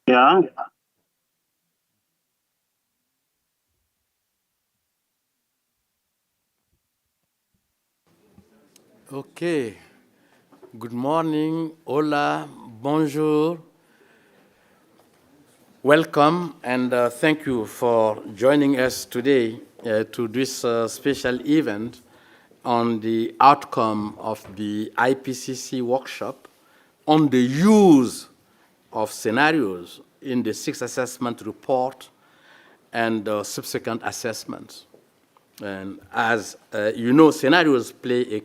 Yeah. Okay. Good morning. Hola. Bonjour. Welcome and thank you for joining us today to this special event on the outcome of the IPCC workshop on the use of scenarios in the sixth assessment report and subsequent assessments. And as you know, scenarios play a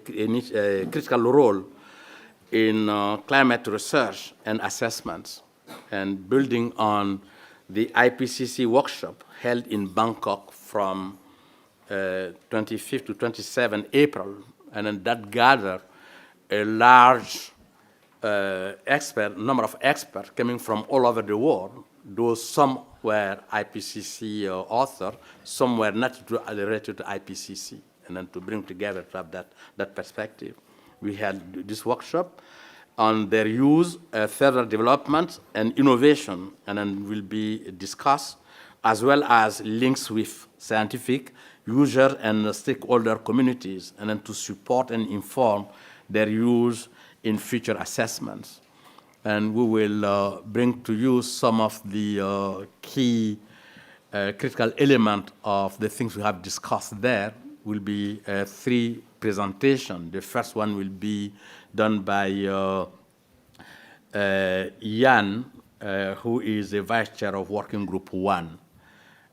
critical role in climate research and assessments, and building on the IPCC workshop held in Bangkok from 25th to 27 April, and then that gathered a large number of experts coming from all over the world. Though some were IPCC author, some were not related to IPCC, and then to bring together to have that perspective. We had this workshop on their use, further development, and innovation, and then will be discussed, as well as links with scientific, user, and stakeholder communities, and then to support and inform their use in future assessments. And we will bring to you some of the key critical elements of the things we have discussed there. Will be 3 presentations. The first one will be done by Jan, who is the Vice Chair of Working Group 1.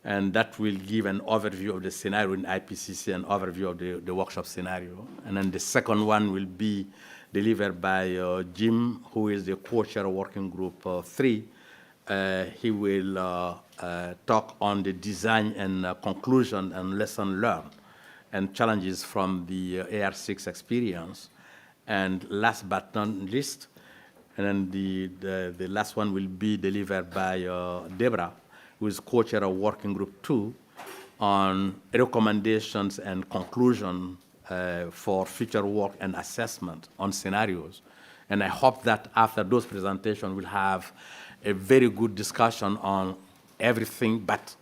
And that will give an overview of the scenario in IPCC and overview of the workshop scenario. And then the second one will be delivered by Jim, who is the co-chair of Working Group 3. He will talk on the design and conclusion and lesson learned and challenges from the AR6 experience. And last but not least, and then the last one will be delivered by Debra, who is co-chair of Working Group 2, on recommendations and conclusion for future work and assessment on scenarios. And I hope that after those presentations, we'll have a very good discussion on everything, but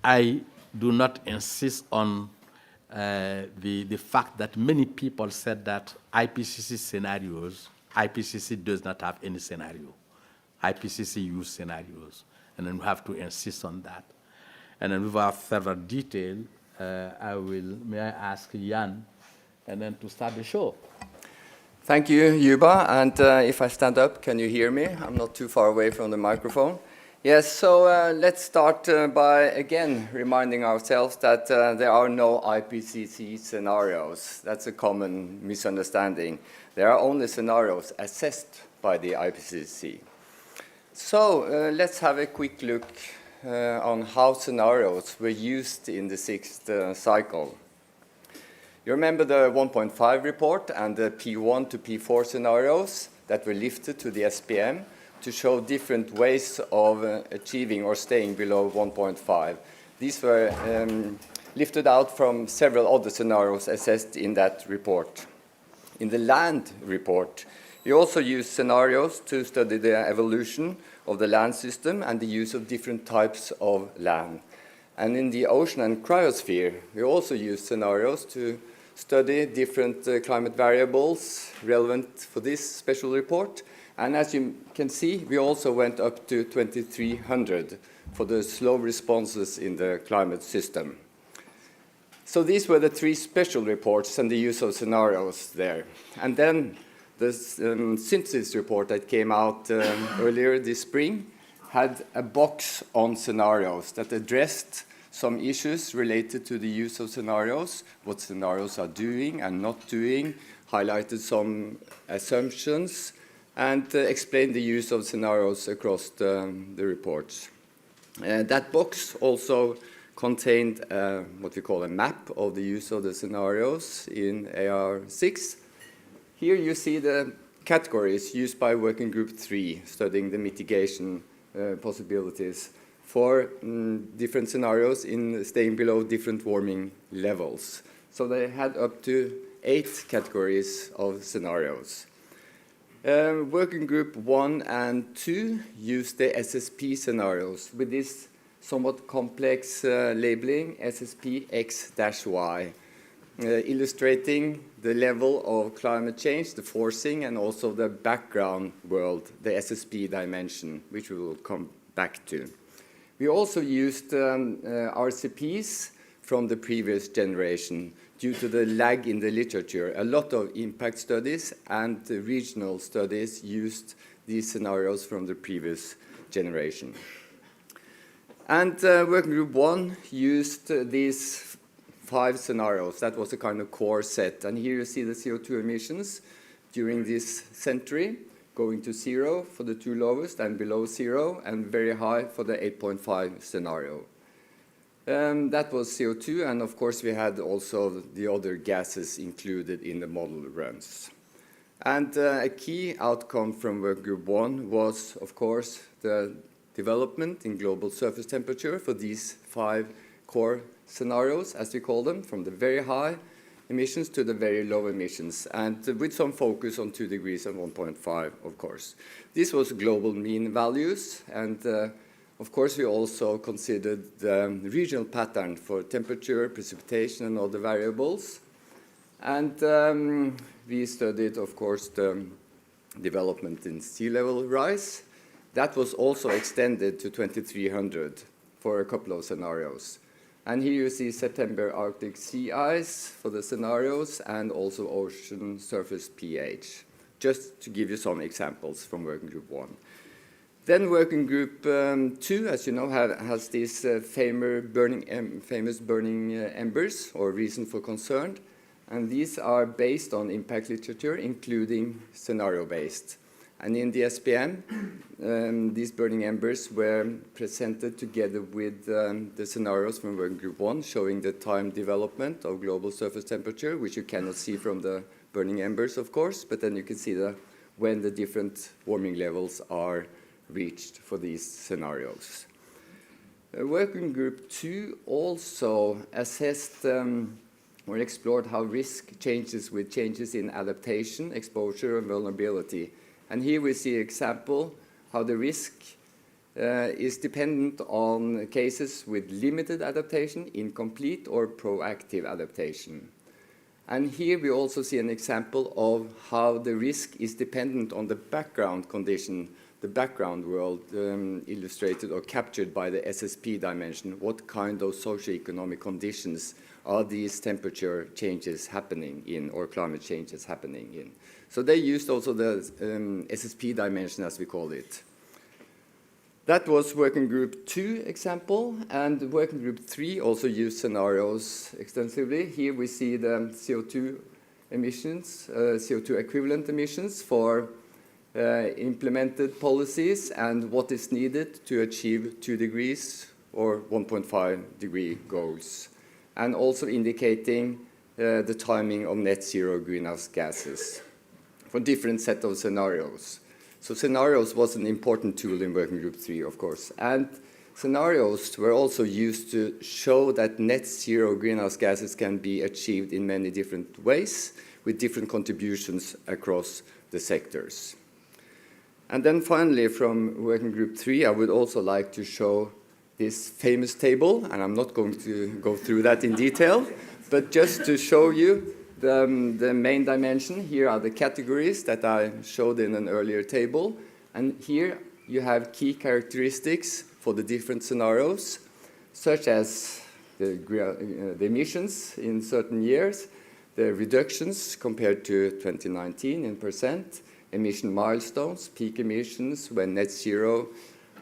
I do not insist on the fact that many people said that IPCC scenarios, IPCC does not have any scenario. IPCC use scenarios, and then we have to insist on that. And then without further detail, may I ask Jan, and then to start the show. Thank you, Yuba. And if I stand up, can you hear me? I'm not too far away from the microphone. Yes, so let's start by, again, reminding ourselves that there are no IPCC scenarios. That's a common misunderstanding. There are only scenarios assessed by the IPCC. So let's have a quick look on how scenarios were used in the 6th cycle. You remember the 1.5 report and the P1 to P4 scenarios that were lifted to the SPM to show different ways of achieving or staying below 1.5. These were lifted out from several other scenarios assessed in that report. In the land report, we also used scenarios to study the evolution of the land system and the use of different types of land. And in the ocean and cryosphere, we also used scenarios to study different climate variables relevant for this special report. And as you can see, we also went up to 2300 for the slow responses in the climate system. So these were the 3 special reports and the use of scenarios there. And then the synthesis report that came out earlier this spring had a box on scenarios that addressed some issues related to the use of scenarios, what scenarios are doing and not doing, highlighted some assumptions, and explained the use of scenarios across the reports. That box also contained what we call a map of the use of the scenarios in AR6. Here you see the categories used by Working Group 3, studying the mitigation possibilities for different scenarios in staying below different warming levels. So they had up to 8 categories of scenarios. Working Group 1 and 2 used the SSP scenarios with this somewhat complex labeling, SSP X-Y, illustrating the level of climate change, the forcing, and also the background world, the SSP dimension, which we will come back to. We also used RCPs from the previous generation due to the lag in the literature. A lot of impact studies and regional studies used these scenarios from the previous generation. And Working Group 1 used these 5 scenarios. That was a kind of core set. And here you see the CO2 emissions during this century, going to 0 for the 2 lowest and below 0, and very high for the 8.5 scenario. That was CO2, and of course we had also the other gases included in the model runs. And a key outcome from Working Group 1 was, of course, the development in global surface temperature for these 5 core scenarios, as we call them, from the very high emissions to the very low emissions, and with some focus on 2 degrees and 1.5, of course. This was global mean values, and of course we also considered the regional pattern for temperature, precipitation, and other variables. And we studied, of course, the development in sea level rise. That was also extended to 2300 for a couple of scenarios. And here you see September Arctic sea ice for the scenarios and also ocean surface pH, just to give you some examples from Working Group 1. Then Working Group 2, as you know, has these famous burning embers, or reason for concern. And these are based on impact literature, including scenario-based. And in the SPM, these burning embers were presented together with the scenarios from Working Group 1, showing the time development of global surface temperature, which you cannot see from the burning embers, of course, but then you can see when the different warming levels are reached for these scenarios. Working Group 2 also assessed or explored how risk changes with changes in adaptation, exposure, and vulnerability. And here we see an example how the risk is dependent on cases with limited adaptation, incomplete, or proactive adaptation. And here we also see an example of how the risk is dependent on the background condition, the background world illustrated or captured by the SSP dimension. What kind of socioeconomic conditions are these temperature changes happening in, or climate changes happening in? So they used also the SSP dimension, as we call it. That was Working Group 2 example, and Working Group 3 also used scenarios extensively. Here we see the CO2 emissions, CO2 equivalent emissions for implemented policies and what is needed to achieve 2 degrees or 1.5 degree goals, and also indicating the timing of net zero greenhouse gases for different set of scenarios. So scenarios was an important tool in Working Group 3, of course. And scenarios were also used to show that net zero greenhouse gases can be achieved in many different ways with different contributions across the sectors. And then finally, from Working Group 3, I would also like to show this famous table, and I'm not going to go through that in detail, but just to show you the main dimension. Here are the categories that I showed in an earlier table, and here you have key characteristics for the different scenarios, such as the emissions in certain years, the reductions compared to 2019 in percent, emission milestones, peak emissions when net zero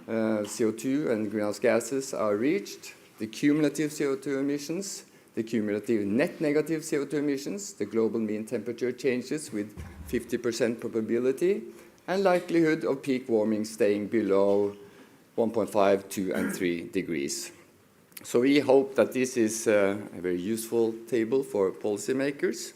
CO2 and greenhouse gases are reached, the cumulative CO2 emissions, the cumulative net negative CO2 emissions, the global mean temperature changes with 50% probability, and likelihood of peak warming staying below 1.5, 2, and 3 degrees. So we hope that this is a very useful table for policymakers.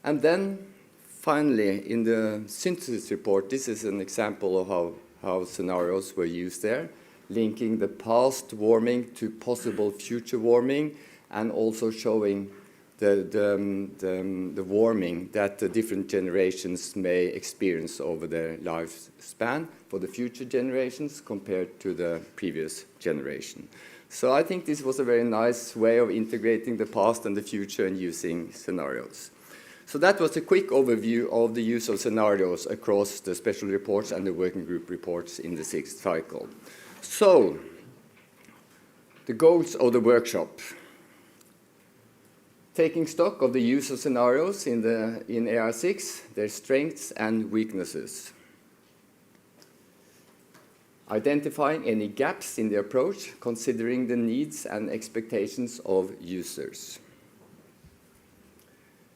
And then finally, in the synthesis report, this is an example of how scenarios were used there, linking the past warming to possible future warming, and also showing the warming that the different generations may experience over their lifespan for the future generations compared to the previous generation. So I think this was a very nice way of integrating the past and the future and using scenarios. So that was a quick overview of the use of scenarios across the special reports and the working group reports in the 6th cycle. So, the goals of the workshop. Taking stock of the use of scenarios in AR6, their strengths and weaknesses. Identifying any gaps in the approach, considering the needs and expectations of users.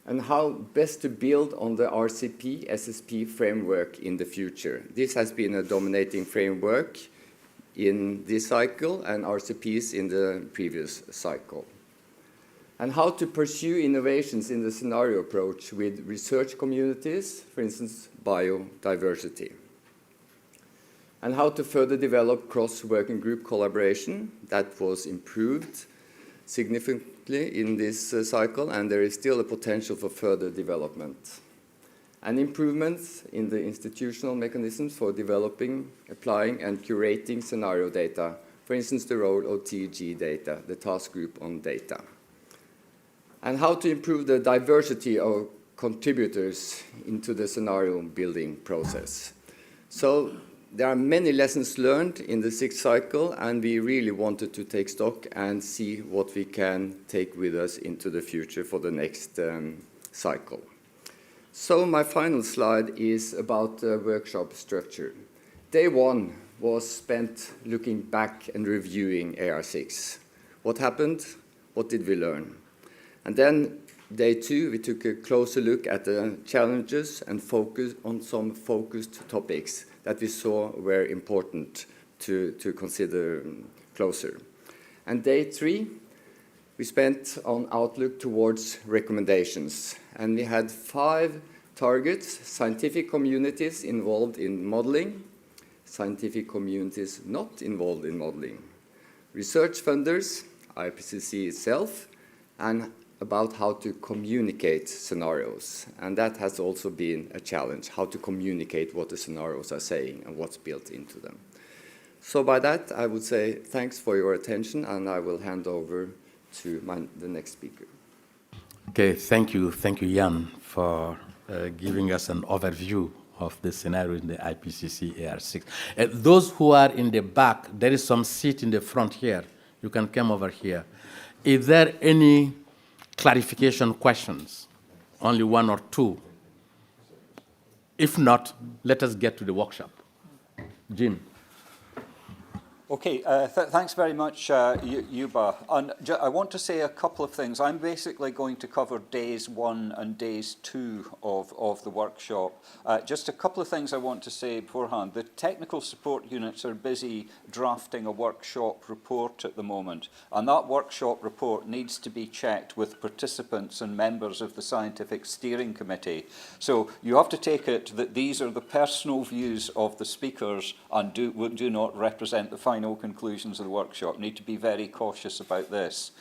And how best to build on the RCP SSP framework in the future. This has been a dominating framework in this cycle and RCPs in the previous cycle. And how to pursue innovations in the scenario approach with research communities, for instance, biodiversity. And how to further develop cross-working group collaboration. That was improved significantly in this cycle, and there is still a potential for further development. And improvements in the institutional mechanisms for developing, applying, and curating scenario data. For instance, the role of TG data, the task group on data. And how to improve the diversity of contributors into the scenario building process. So there are many lessons learned in the 6th cycle, and we really wanted to take stock and see what we can take with us into the future for the next cycle. So my final slide is about the workshop structure. Day 1 was spent looking back and reviewing AR6. What happened? What did we learn? And then day 2, we took a closer look at the challenges and focus on some focused topics that we saw were important to consider closer. And day 3, we spent on outlook towards recommendations. And we had 5 targets: scientific communities involved in modeling, scientific communities not involved in modeling, research funders, IPCC itself, and about how to communicate scenarios. And that has also been a challenge, how to communicate what the scenarios are saying and what's built into them. So by that, I would say thanks for your attention, and I will hand over to the next speaker. Okay, thank you, Jan, for giving us an overview of the scenario in the IPCC AR6. Those who are in the back, there is some seat in the front here. You can come over here. Is there any clarification questions? Only 1 or 2. If not, let us get to the workshop. Jim. Okay, thanks very much, Yuba. And I want to say a couple of things. I'm basically going to cover days 1 and days 2 of the workshop. Just a couple of things I want to say beforehand. The technical support units are busy drafting a workshop report at the moment, and that workshop report needs to be checked with participants and members of the Scientific Steering Committee. So you have to take it that these are the personal views of the speakers and do not represent the final conclusions of the workshop. Need to be very cautious about this.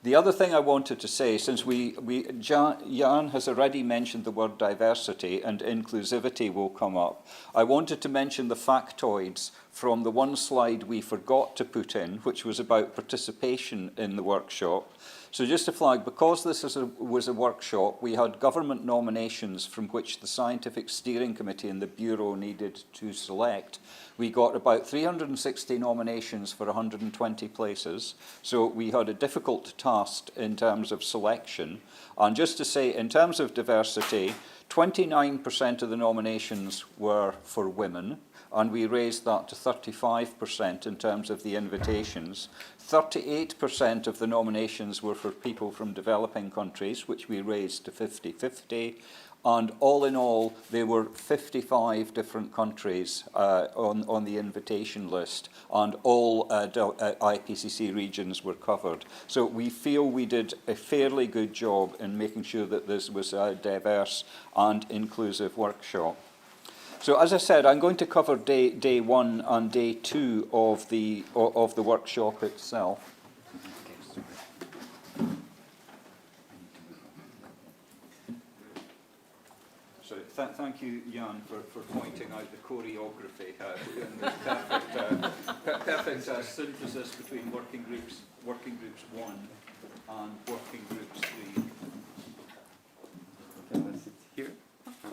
The other thing I wanted to say, since Jan has already mentioned the word diversity and inclusivity will come up, I wanted to mention the factoids from the one slide we forgot to put in, which was about participation in the workshop. So just to flag, because this was a workshop, we had government nominations from which the Scientific Steering Committee and the Bureau needed to select. We got about 360 nominations for 120 places, so we had a difficult task in terms of selection. And just to say, in terms of diversity, 29% of the nominations were for women, and we raised that to 35% in terms of the invitations. 38% of the nominations were for people from developing countries, which we raised to 50-50, And all in all, there were 55 different countries on the invitation list, and all IPCC regions were covered. So we feel we did a fairly good job in making sure that this was a diverse and inclusive workshop. So as I said, I'm going to cover day 1 and day 2 of the workshop itself. Thank you, Jan, for pointing out the choreography. Perfect synthesis between working groups 1 and working groups 3. Can I sit here?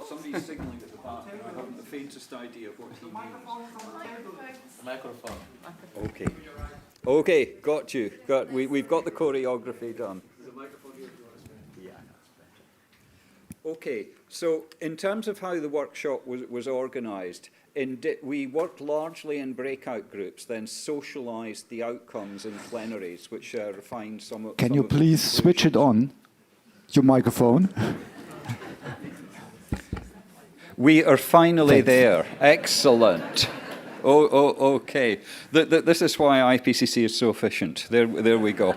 Somebody's signalling at the back, and I haven't the faintest idea of what he means. Microphone. Okay. Okay, got you. We've got the choreography done. Okay, so in terms of how the workshop was organised, we worked largely in breakout groups, then socialised the outcomes in plenaries, which refined some of. Can you please switch it on, your microphone? We are finally there. Excellent. Okay. This is why IPCC is so efficient. There we go.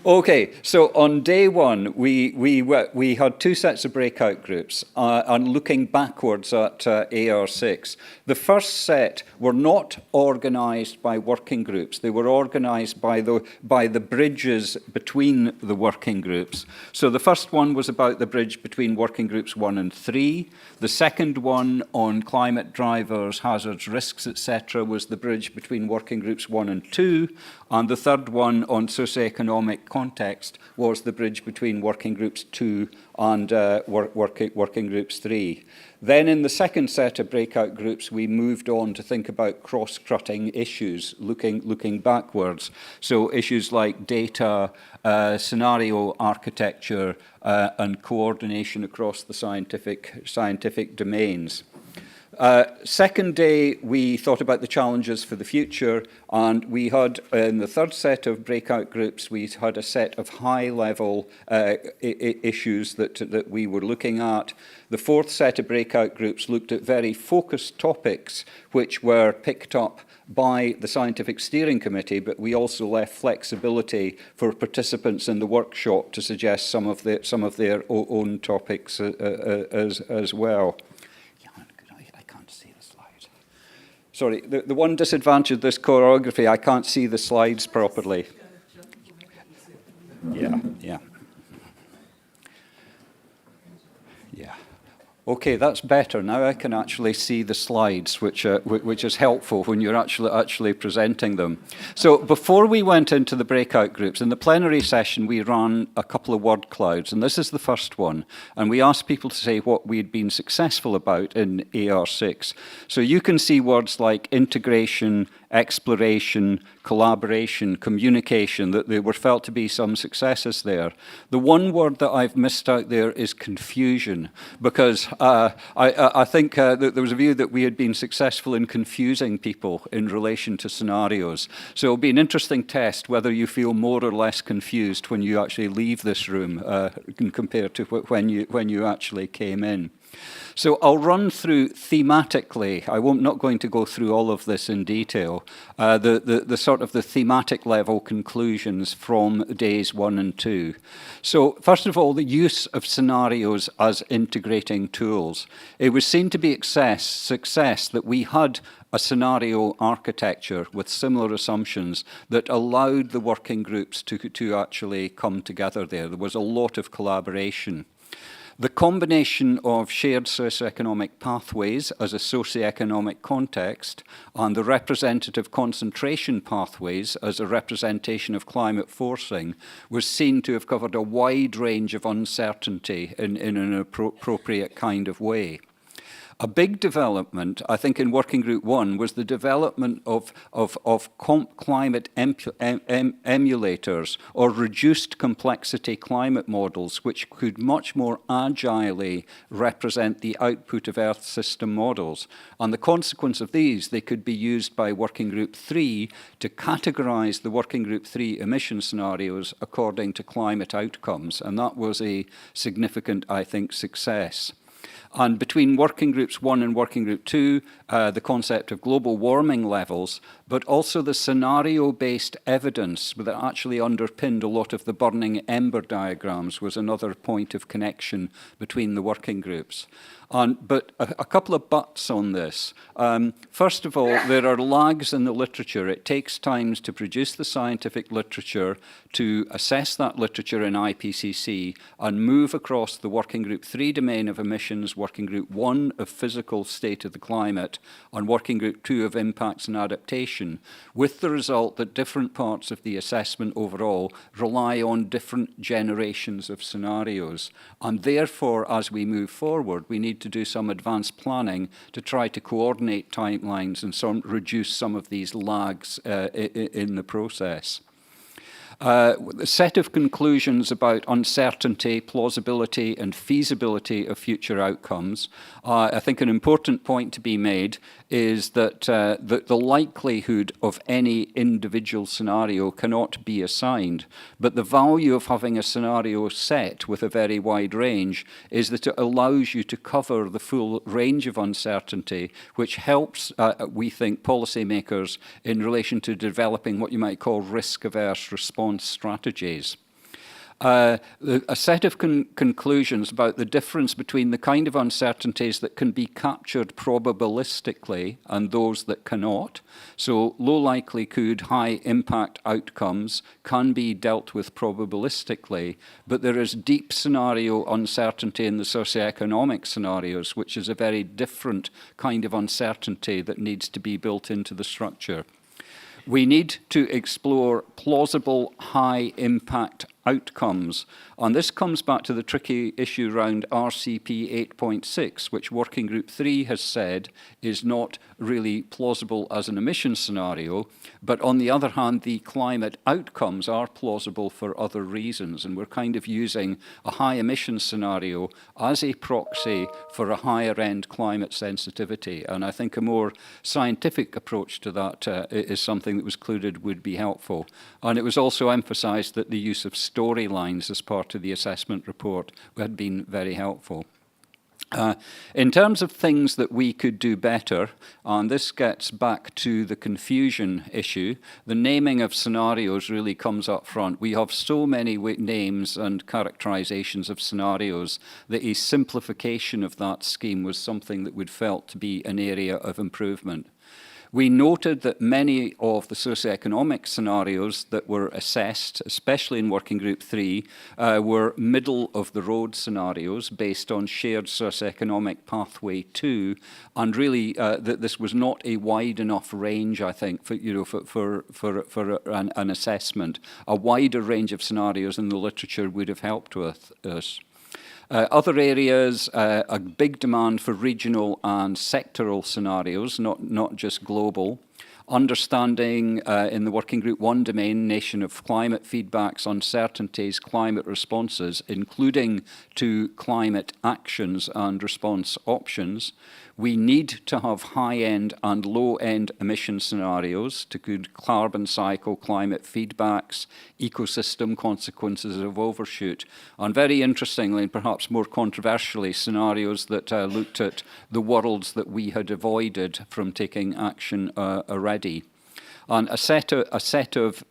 Okay, so on day 1, we had 2 sets of breakout groups, and looking backwards at AR6. The first set were not organised by working groups. They were organised by the bridges between the working groups. So the first one was about the bridge between working groups 1 and 3. The second one on climate drivers, hazards, risks, etc. was the bridge between working groups 1 and 2. And the third one on socioeconomic context was the bridge between working groups 2 and working groups 3. Then in the second set of breakout groups, we moved on to think about cross-cutting issues, looking backwards. So issues like data, scenario architecture, and coordination across the scientific domains. Second day, we thought about the challenges for the future, and we had, in the third set of breakout groups, we had a set of high-level issues that we were looking at. The fourth set of breakout groups looked at very focused topics, which were picked up by the Scientific Steering Committee, but we also left flexibility for participants in the workshop to suggest some of their own topics as well. Sorry, the one disadvantage of this choreography, I can't see the slides properly. Yeah. Okay, that's better. Now I can actually see the slides, which is helpful when you're actually presenting them. So before we went into the breakout groups, in the plenary session, we ran a couple of word clouds, and this is the first one. And we asked people to say what we'd been successful about in AR6. So you can see words like integration, exploration, collaboration, communication, that there were felt to be some successes there. The one word that I've missed out there is confusion, because I think that there was a view that we had been successful in confusing people in relation to scenarios. So it'll be an interesting test whether you feel more or less confused when you actually leave this room compared to when you actually came in. So I'll run through thematically. I'm not going to go through all of this in detail. The sort of the thematic level conclusions from days 1 and 2. So first of all, the use of scenarios as integrating tools. It was seen to be success that we had a scenario architecture with similar assumptions that allowed the working groups to actually come together there. There was a lot of collaboration. The combination of shared socioeconomic pathways as a socioeconomic context and the representative concentration pathways as a representation of climate forcing was seen to have covered a wide range of uncertainty in an appropriate kind of way. A big development, I think, in Working Group 1 was the development of climate emulators or reduced complexity climate models, which could much more agilely represent the output of Earth system models. And the consequence of these, they could be used by Working Group 3 to categorize the Working Group 3 emission scenarios according to climate outcomes. And that was a significant, I think, success. And between working groups 1 and working group 2, the concept of global warming levels, but also the scenario-based evidence that actually underpinned a lot of the burning ember diagrams was another point of connection between the working groups. But a couple of buts on this. First of all, there are lags in the literature. It takes time to produce the scientific literature, to assess that literature in IPCC, and move across the working group 3 domain of emissions, working group 1 of physical state of the climate, and working group 2 of impacts and adaptation, with the result that different parts of the assessment overall rely on different generations of scenarios. And therefore, as we move forward, we need to do some advanced planning to try to coordinate timelines and reduce some of these lags in the process. A set of conclusions about uncertainty, plausibility, and feasibility of future outcomes. I think an important point to be made is that the likelihood of any individual scenario cannot be assigned, but the value of having a scenario set with a very wide range is that it allows you to cover the full range of uncertainty, which helps, we think, policymakers in relation to developing what you might call risk-averse response strategies. A set of conclusions about the difference between the kind of uncertainties that can be captured probabilistically and those that cannot. So low likelihood, high impact outcomes can be dealt with probabilistically, but there is deep scenario uncertainty in the socioeconomic scenarios, which is a very different kind of uncertainty that needs to be built into the structure. We need to explore plausible high-impact outcomes. And this comes back to the tricky issue around RCP 8.6, which Working Group 3 has said is not really plausible as an emission scenario. But on the other hand, the climate outcomes are plausible for other reasons. And we're kind of using a high emission scenario as a proxy for a higher end climate sensitivity. And I think a more scientific approach to that is something that was included would be helpful. And it was also emphasized that the use of storylines as part of the assessment report had been very helpful. In terms of things that we could do better, and this gets back to the confusion issue, the naming of scenarios really comes up front. We have so many names and characterizations of scenarios that a simplification of that scheme was something that would felt to be an area of improvement. We noted that many of the socioeconomic scenarios that were assessed, especially in Working Group 3, were middle-of-the-road scenarios based on shared socioeconomic pathway 2, and really that this was not a wide enough range, I think, for an assessment. A wider range of scenarios in the literature would have helped with us. Other areas, a big demand for regional and sectoral scenarios, not just global. Understanding in the Working Group 1 domain, nation of climate feedbacks, uncertainties, climate responses, including to climate actions and response options. We need to have high-end and low-end emission scenarios to good carbon cycle, climate feedbacks, ecosystem consequences of overshoot, and very interestingly, and perhaps more controversially, scenarios that looked at the worlds that we had avoided from taking action already. And a set of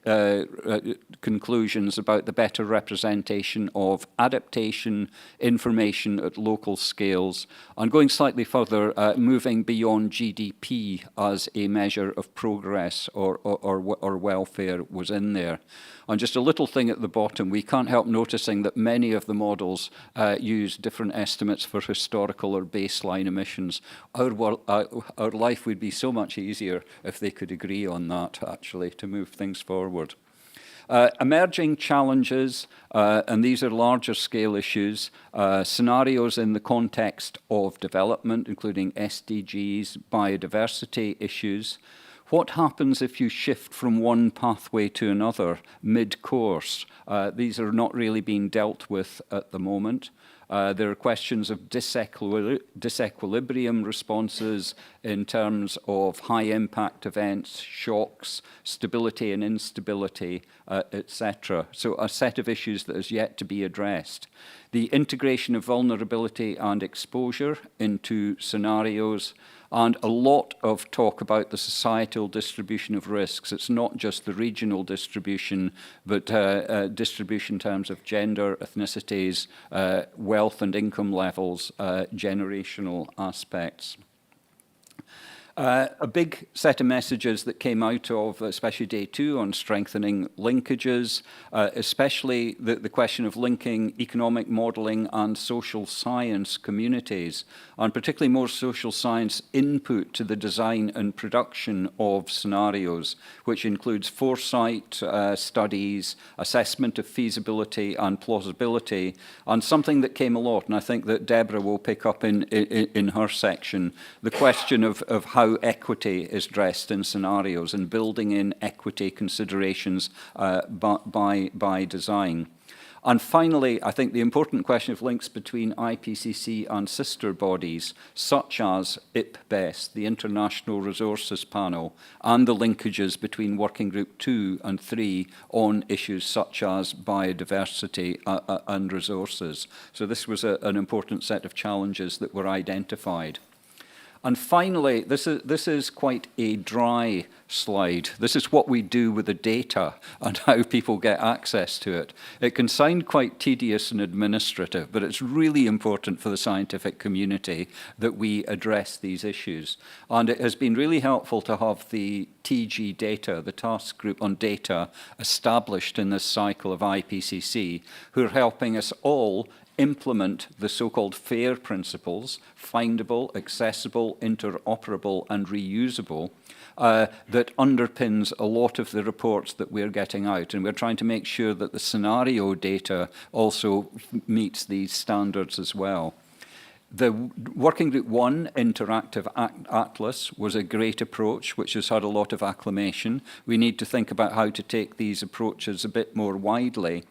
conclusions about the better representation of adaptation information at local scales, and going slightly further, moving beyond GDP as a measure of progress or welfare was in there. And just a little thing at the bottom, we can't help noticing that many of the models use different estimates for historical or baseline emissions. Our life would be so much easier if they could agree on that, actually, to move things forward. Emerging challenges, and these are larger scale issues, scenarios in the context of development, including SDGs, biodiversity issues. What happens if you shift from one pathway to another mid-course? These are not really being dealt with at the moment. There are questions of disequilibrium responses in terms of high-impact events, shocks, stability and instability, etc. So a set of issues that is yet to be addressed. The integration of vulnerability and exposure into scenarios, and a lot of talk about the societal distribution of risks. It's not just the regional distribution, but distribution in terms of gender, ethnicities, wealth and income levels, generational aspects. A big set of messages that came out of especially day 2 on strengthening linkages, especially the question of linking economic modelling and social science communities, and particularly more social science input to the design and production of scenarios, which includes foresight studies, assessment of feasibility and plausibility, and something that came a lot, and I think that Debra will pick up in her section, the question of how equity is addressed in scenarios and building in equity considerations by design. And finally, I think the important question of links between IPCC and sister bodies, such as IPBES, the International Resources Panel, and the linkages between Working Group 2 and 3 on issues such as biodiversity and resources. So this was an important set of challenges that were identified. And finally, this is quite a dry slide. This is what we do with the data and how people get access to it. It can sound quite tedious and administrative, but it's really important for the scientific community that we address these issues. And it has been really helpful to have the TG data, the task group on data, established in this cycle of IPCC, who are helping us all implement the so-called FAIR principles, findable, accessible, interoperable, and reusable, that underpins a lot of the reports that we're getting out. And we're trying to make sure that the scenario data also meets these standards as well. The Working Group 1 Interactive Atlas was a great approach, which has had a lot of acclamation. We need to think about how to take these approaches a bit more widely.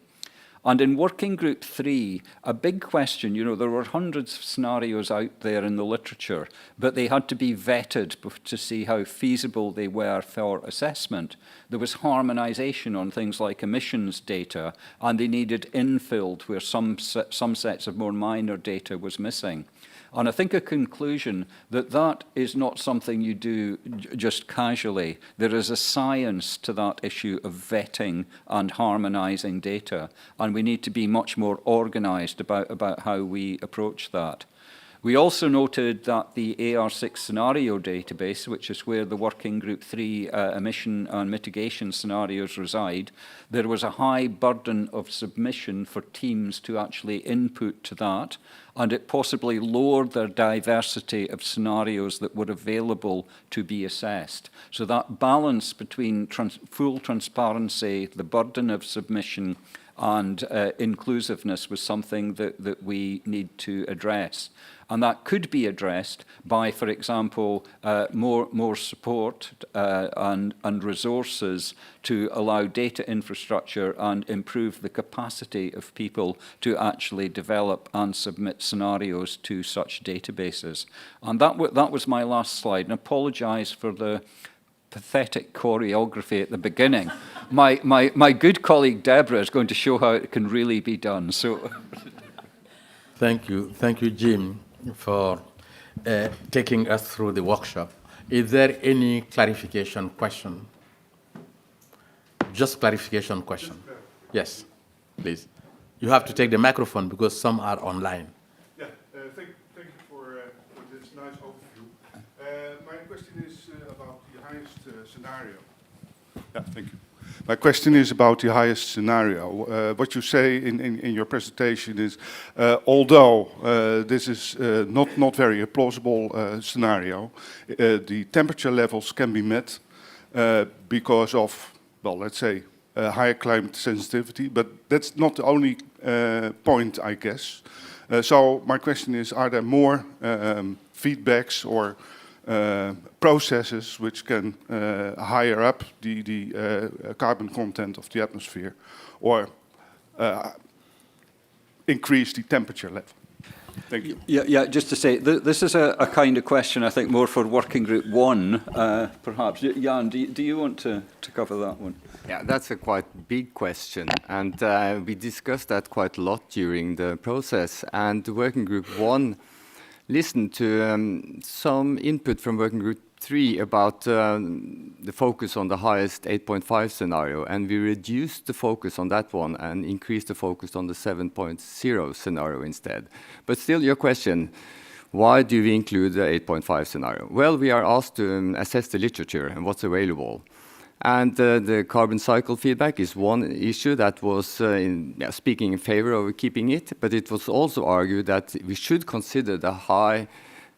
And in Working Group 3, a big question, there were hundreds of scenarios out there in the literature, but they had to be vetted to see how feasible they were for assessment. There was harmonization on things like emissions data, and they needed infilled where some sets of more minor data was missing. And I think a conclusion that is not something you do just casually. There is a science to that issue of vetting and harmonizing data. And we need to be much more organized about how we approach that. We also noted that the AR6 scenario database, which is where the Working Group 3 emission and mitigation scenarios reside, there was a high burden of submission for teams to actually input to that, and it possibly lowered their diversity of scenarios that were available to be assessed. So that balance between full transparency, the burden of submission, and inclusiveness was something that we need to address. And that could be addressed by, for example, more support and resources to allow data infrastructure and improve the capacity of people to actually develop and submit scenarios to such databases. And that was my last slide. And I apologize for the pathetic choreography at the beginning. My good colleague Debra is going to show how it can really be done. So, Thank you, Jim, for taking us through the workshop. Is there any clarification question? Just clarification question. Yes, please. You have to take the microphone because some are online. Yeah, thank you for this nice overview. My question is about the highest scenario. Yeah, thank you. My question is about the highest scenario. What you say in your presentation is, although this is not very a plausible scenario, the temperature levels can be met because of, well, let's say, higher climate sensitivity, but that's not the only point, I guess. So my question is, are there more feedbacks or processes which can higher up the carbon content of the atmosphere, or increase the temperature level? Thank you. Yeah, just to say, this is a kind of question, I think, more for Working Group 1, perhaps. Jan, do you want to cover that one? Yeah, that's a quite big question, and we discussed that quite a lot during the process. And Working Group 1 listened to some input from Working Group 3 about the focus on the highest 8.5 scenario, and we reduced the focus on that one and increased the focus on the 7.0 scenario instead. But still, your question, why do we include the 8.5 scenario? Well, we are asked to assess the literature and what's available. And the carbon cycle feedback is one issue that was speaking in favor of keeping it, but it was also argued that we should consider the high,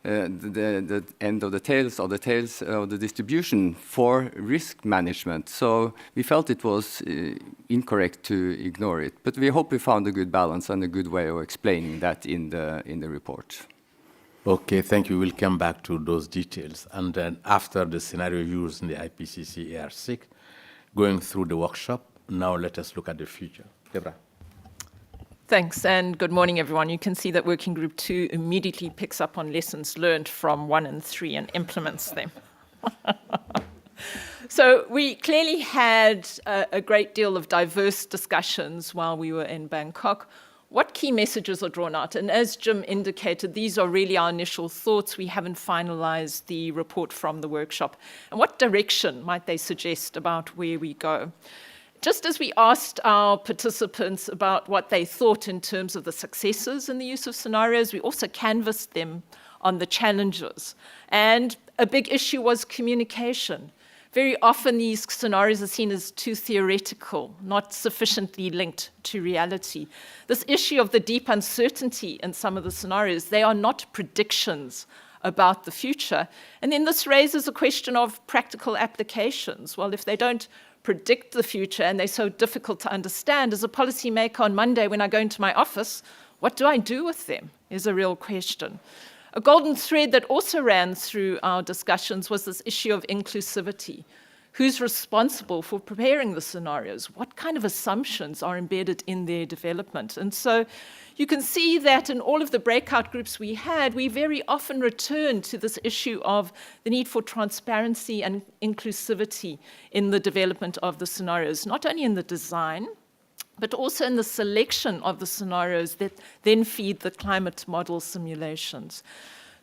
the end of the tails of the distribution for risk management. So we felt it was incorrect to ignore it, but we hope we found a good balance and a good way of explaining that in the report. Okay, thank you. We'll come back to those details. And then after the scenario used in the IPCC AR6, going through the workshop, now let us look at the future. Debra. Thanks, and good morning, everyone. You can see that Working Group 2 immediately picks up on lessons learned from 1 and 3 and implements them. So we clearly had a great deal of diverse discussions while we were in Bangkok. What key messages are drawn out? And as Jim indicated, these are really our initial thoughts. We haven't finalized the report from the workshop. And what direction might they suggest about where we go? Just as we asked our participants about what they thought in terms of the successes in the use of scenarios, we also canvassed them on the challenges. And a big issue was communication. Very often these scenarios are seen as too theoretical, not sufficiently linked to reality. This issue of the deep uncertainty in some of the scenarios, they are not predictions about the future. And then this raises a question of practical applications. Well, if they don't predict the future and they're so difficult to understand, as a policymaker on Monday when I go into my office, what do I do with them is a real question. A golden thread that also ran through our discussions was this issue of inclusivity. Who's responsible for preparing the scenarios? What kind of assumptions are embedded in their development? And so you can see that in all of the breakout groups we had, we very often returned to this issue of the need for transparency and inclusivity in the development of the scenarios, not only in the design, but also in the selection of the scenarios that then feed the climate model simulations.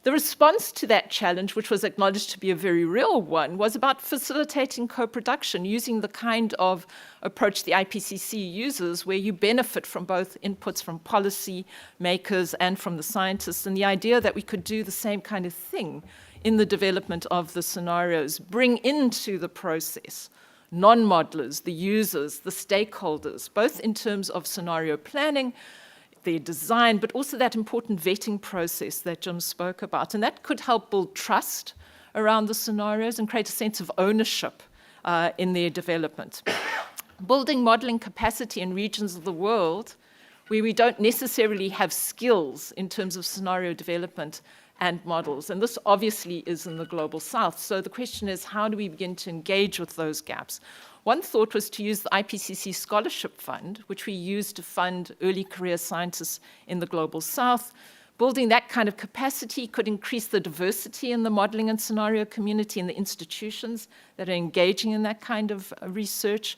The response to that challenge, which was acknowledged to be a very real one, was about facilitating co-production using the kind of approach the IPCC uses, where you benefit from both inputs from policy makers and from the scientists, and the idea that we could do the same kind of thing in the development of the scenarios, bring into the process non-modelers, the users, the stakeholders, both in terms of scenario planning, their design, but also that important vetting process that Jim spoke about. And that could help build trust around the scenarios and create a sense of ownership in their development. Building modeling capacity in regions of the world where we don't necessarily have skills in terms of scenario development and models. And this obviously is in the global south. So the question is, how do we begin to engage with those gaps? One thought was to use the IPCC Scholarship Fund, which we use to fund early career scientists in the global south. Building that kind of capacity could increase the diversity in the modeling and scenario community and the institutions that are engaging in that kind of research.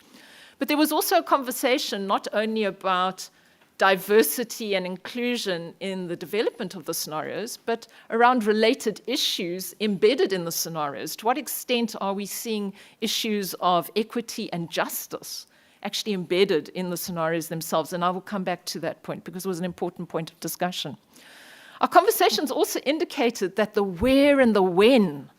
But there was also a conversation not only about diversity and inclusion in the development of the scenarios, but around related issues embedded in the scenarios. To what extent are we seeing issues of equity and justice actually embedded in the scenarios themselves? And I will come back to that point because it was an important point of discussion. Our conversations also indicated that the where and the when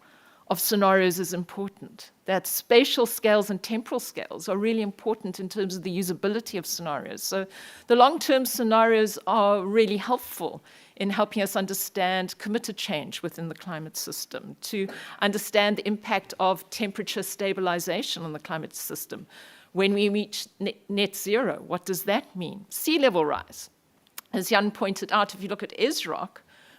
of scenarios is important, that spatial scales and temporal scales are really important in terms of the usability of scenarios. So the long-term scenarios are really helpful in helping us understand committed change within the climate system, to understand the impact of temperature stabilization on the climate system. When we reach net zero, what does that mean? Sea level rise. As Jan pointed out, if you look at ESROC,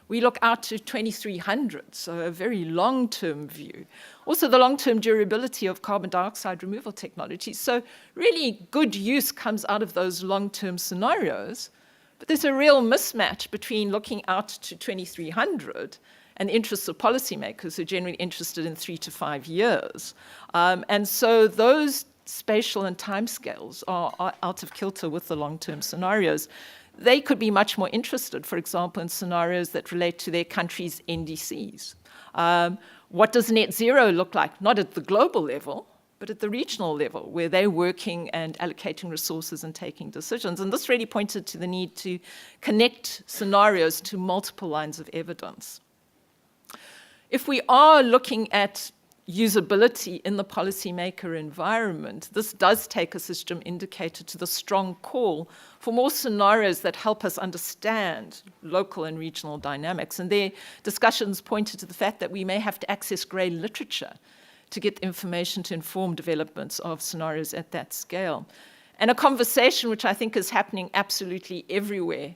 We look out to 2300, so a very long-term view. Also, the long-term durability of carbon dioxide removal technologies. So really good use comes out of those long-term scenarios, but there's a real mismatch between looking out to 2300 and the interests of policymakers who are generally interested in 3 to 5 years. And so those spatial and timescales are out of kilter with the long-term scenarios. They could be much more interested, for example, in scenarios that relate to their country's NDCs. What does net zero look like? Not at the global level, but at the regional level, where they're working and allocating resources and taking decisions. And this really pointed to the need to connect scenarios to multiple lines of evidence. If we are looking at usability in the policymaker environment, this does take us, as Jim indicated, to the strong call for more scenarios that help us understand local and regional dynamics. And their discussions pointed to the fact that we may have to access grey literature to get information to inform developments of scenarios at that scale. And a conversation which I think is happening absolutely everywhere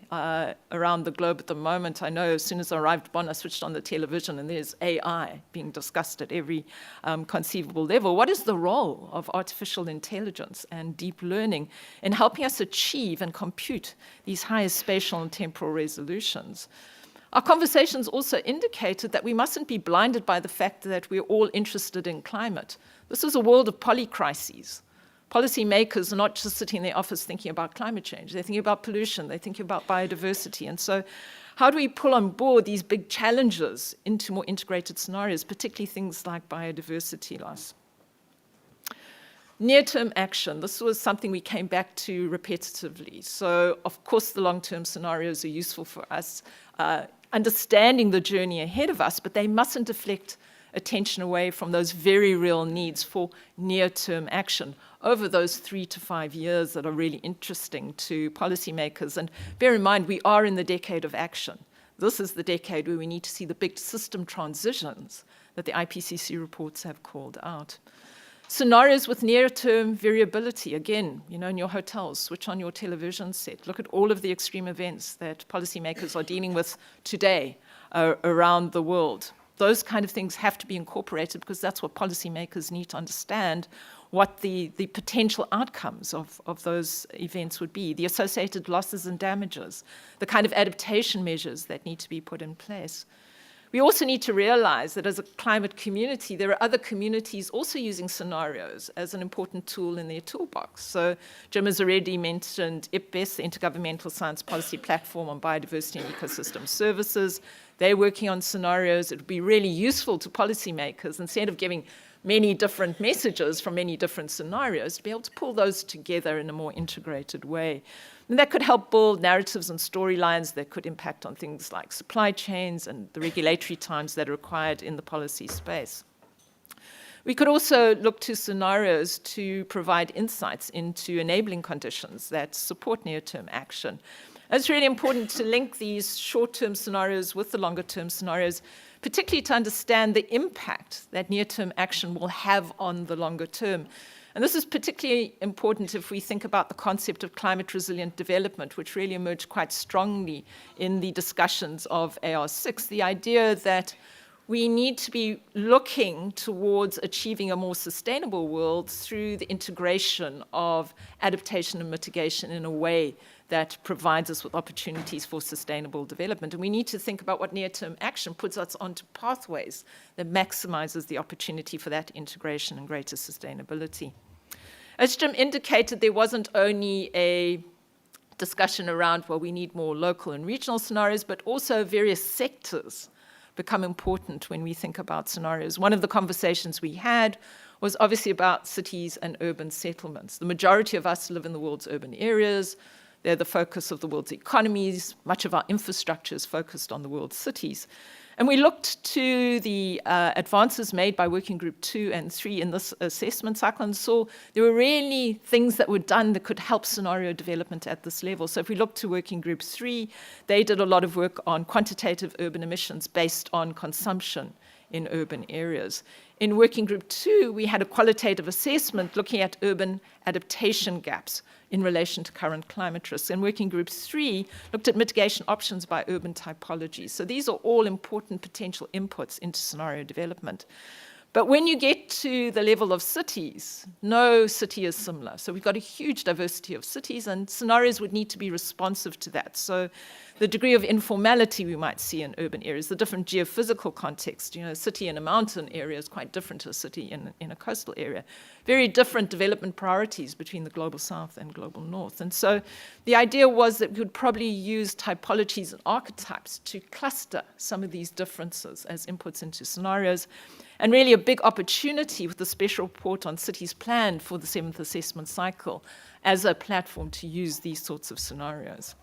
around the globe at the moment. I know as soon as I arrived at Bonn, I switched on the television and there's AI being discussed at every conceivable level. What is the role of artificial intelligence and deep learning in helping us achieve and compute these higher spatial and temporal resolutions? Our conversations also indicated that we mustn't be blinded by the fact that we're all interested in climate. This is a world of polycrises. Policymakers are not just sitting in their office thinking about climate change. They're thinking about pollution. They're thinking about biodiversity. And so how do we pull on board these big challenges into more integrated scenarios, particularly things like biodiversity loss? Near-term action. This was something we came back to repetitively. So, of course, the long-term scenarios are useful for us, understanding the journey ahead of us, but they mustn't deflect attention away from those very real needs for near-term action over those 3 to 5 years that are really interesting to policymakers. And bear in mind, we are in the decade of action. This is the decade where we need to see the big system transitions that the IPCC reports have called out. Scenarios with near-term variability. Again, you know, in your hotels, switch on your television set. Look at all of the extreme events that policymakers are dealing with today around the world. Those kind of things have to be incorporated because that's what policymakers need to understand, what the potential outcomes of those events would be, the associated losses and damages, the kind of adaptation measures that need to be put in place. We also need to realize that as a climate community, there are other communities also using scenarios as an important tool in their toolbox. So Jim has already mentioned IPBES, the Intergovernmental Science Policy Platform on Biodiversity and Ecosystem Services. They're working on scenarios. It would be really useful to policymakers, instead of giving many different messages from many different scenarios, to be able to pull those together in a more integrated way. And that could help build narratives and storylines that could impact on things like supply chains and the regulatory times that are required in the policy space. We could also look to scenarios to provide insights into enabling conditions that support near-term action. It's really important to link these short-term scenarios with the longer-term scenarios, particularly to understand the impact that near-term action will have on the longer term. And this is particularly important if we think about the concept of climate-resilient development, which really emerged quite strongly in the discussions of AR6, the idea that we need to be looking towards achieving a more sustainable world through the integration of adaptation and mitigation in a way that provides us with opportunities for sustainable development. And we need to think about what near-term action puts us onto pathways that maximizes the opportunity for that integration and greater sustainability. As Jim indicated, there wasn't only a discussion around, well, we need more local and regional scenarios, but also various sectors become important when we think about scenarios. One of the conversations we had was obviously about cities and urban settlements. The majority of us live in the world's urban areas. They're the focus of the world's economies. Much of our infrastructure is focused on the world's cities. And we looked to the advances made by Working Group 2 and 3 in this assessment cycle and saw there were really things that were done that could help scenario development at this level. So if we look to Working Group 3, they did a lot of work on quantitative urban emissions based on consumption in urban areas. In Working Group 2, we had a qualitative assessment looking at urban adaptation gaps, in relation to current climate risks. And Working Group 3 looked at mitigation options by urban typology. So these are all important potential inputs into scenario development. But when you get to the level of cities, no city is similar. So we've got a huge diversity of cities, and scenarios would need to be responsive to that. So the degree of informality we might see in urban areas, the different geophysical context, a city in a mountain area is quite different to a city in a coastal area. Very different development priorities between the global south and global north. And so the idea was that we would probably use typologies and archetypes to cluster some of these differences as inputs into scenarios. And really a big opportunity with the special report on cities planned for the 7th assessment cycle as a platform to use these sorts of scenarios.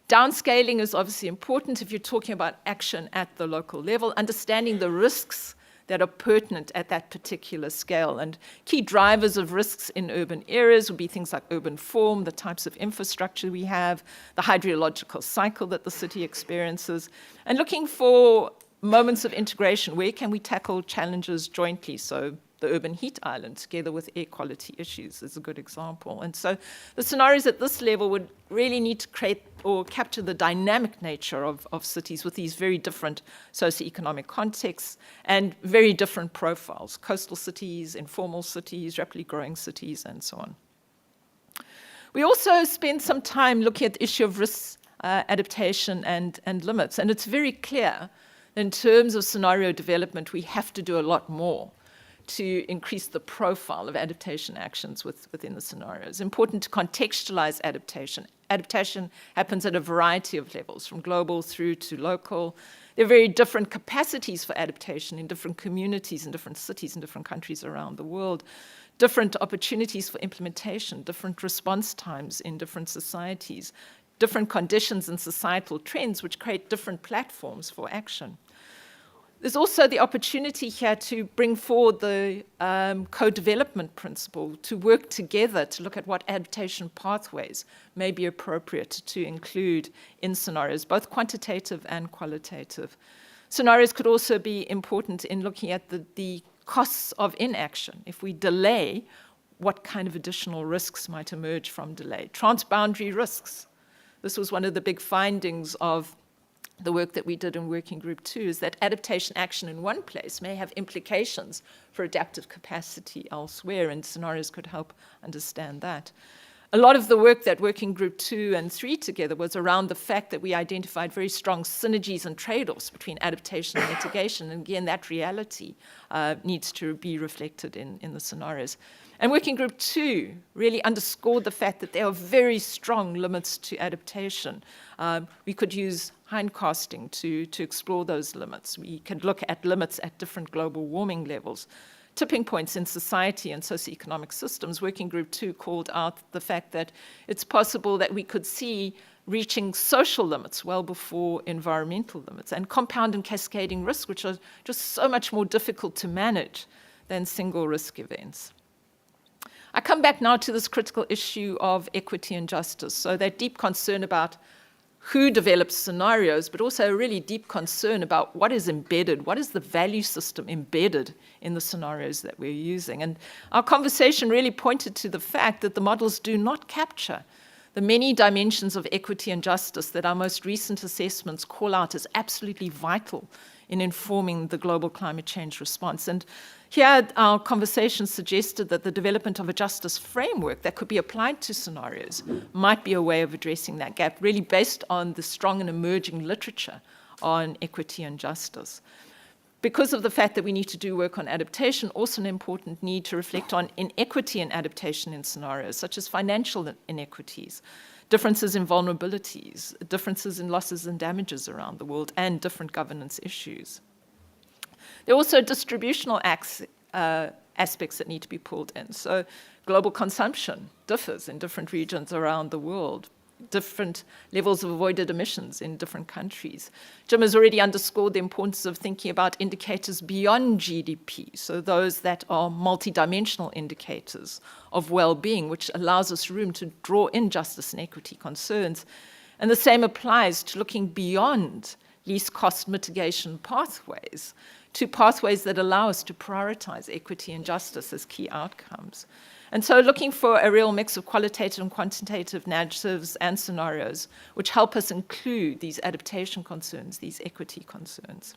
Downscaling is obviously important if you're talking about action at the local level, understanding the risks that are pertinent at that particular scale. And key drivers of risks in urban areas would be things like urban form, the types of infrastructure we have, the hydrological cycle that the city experiences, and looking for moments of integration. Where can we tackle challenges jointly? So the urban heat island together with air quality issues is a good example. And so the scenarios at this level would really need to create or capture the dynamic nature of cities with these very different socioeconomic contexts and very different profiles: coastal cities, informal cities, rapidly growing cities, and so on. We also spent some time looking at the issue of risks, adaptation, and limits. And it's very clear in terms of scenario development, we have to do a lot more to increase the profile of adaptation actions within the scenarios. It's important to contextualize adaptation. Adaptation happens at a variety of levels, from global through to local. There are very different capacities for adaptation in different communities, in different cities, in different countries around the world. Different opportunities for implementation, different response times in different societies, different conditions and societal trends which create different platforms for action. There's also the opportunity here to bring forward the co-development principle, to work together to look at what adaptation pathways may be appropriate to include in scenarios, both quantitative and qualitative. Scenarios could also be important in looking at the costs of inaction. If we delay, what kind of additional risks might emerge from delay? Transboundary risks. This was one of the big findings of the work that we did in Working Group 2, is that adaptation action in one place may have implications for adaptive capacity elsewhere, and scenarios could help understand that. A lot of the work that Working Group 2 and 3 together was around the fact that we identified very strong synergies and trade-offs between adaptation and mitigation, and again, that reality needs to be reflected in the scenarios. And Working Group 2 really underscored the fact that there are very strong limits to adaptation. We could use hindcasting to explore those limits. We could look at limits at different global warming levels. Tipping points in society and socioeconomic systems. Working Group 2 called out the fact that it's possible that we could see reaching social limits well before environmental limits, and compound and cascading risks, which are just so much more difficult to manage than single risk events. I come back now to this critical issue of equity and justice. So that deep concern about who develops scenarios, but also a really deep concern about what is embedded, what is the value system embedded in the scenarios that we're using. And our conversation really pointed to the fact that the models do not capture the many dimensions of equity and justice that our most recent assessments call out as absolutely vital in informing the global climate change response. And here, our conversation suggested that the development of a justice framework that could be applied to scenarios might be a way of addressing that gap, really based on the strong and emerging literature on equity and justice. Because of the fact that we need to do work on adaptation, also an important need to reflect on inequity and adaptation in scenarios, such as financial inequities, differences in vulnerabilities, differences in losses and damages around the world, and different governance issues. There are also distributional aspects that need to be pulled in. So global consumption differs in different regions around the world, different levels of avoided emissions in different countries. Jim has already underscored the importance of thinking about indicators beyond GDP, so those that are multidimensional indicators of well-being, which allows us room to draw in justice and equity concerns. And the same applies to looking beyond least cost mitigation pathways to pathways that allow us to prioritize equity and justice as key outcomes. And so looking for a real mix of qualitative and quantitative narratives and scenarios, which help us include these adaptation concerns, these equity concerns.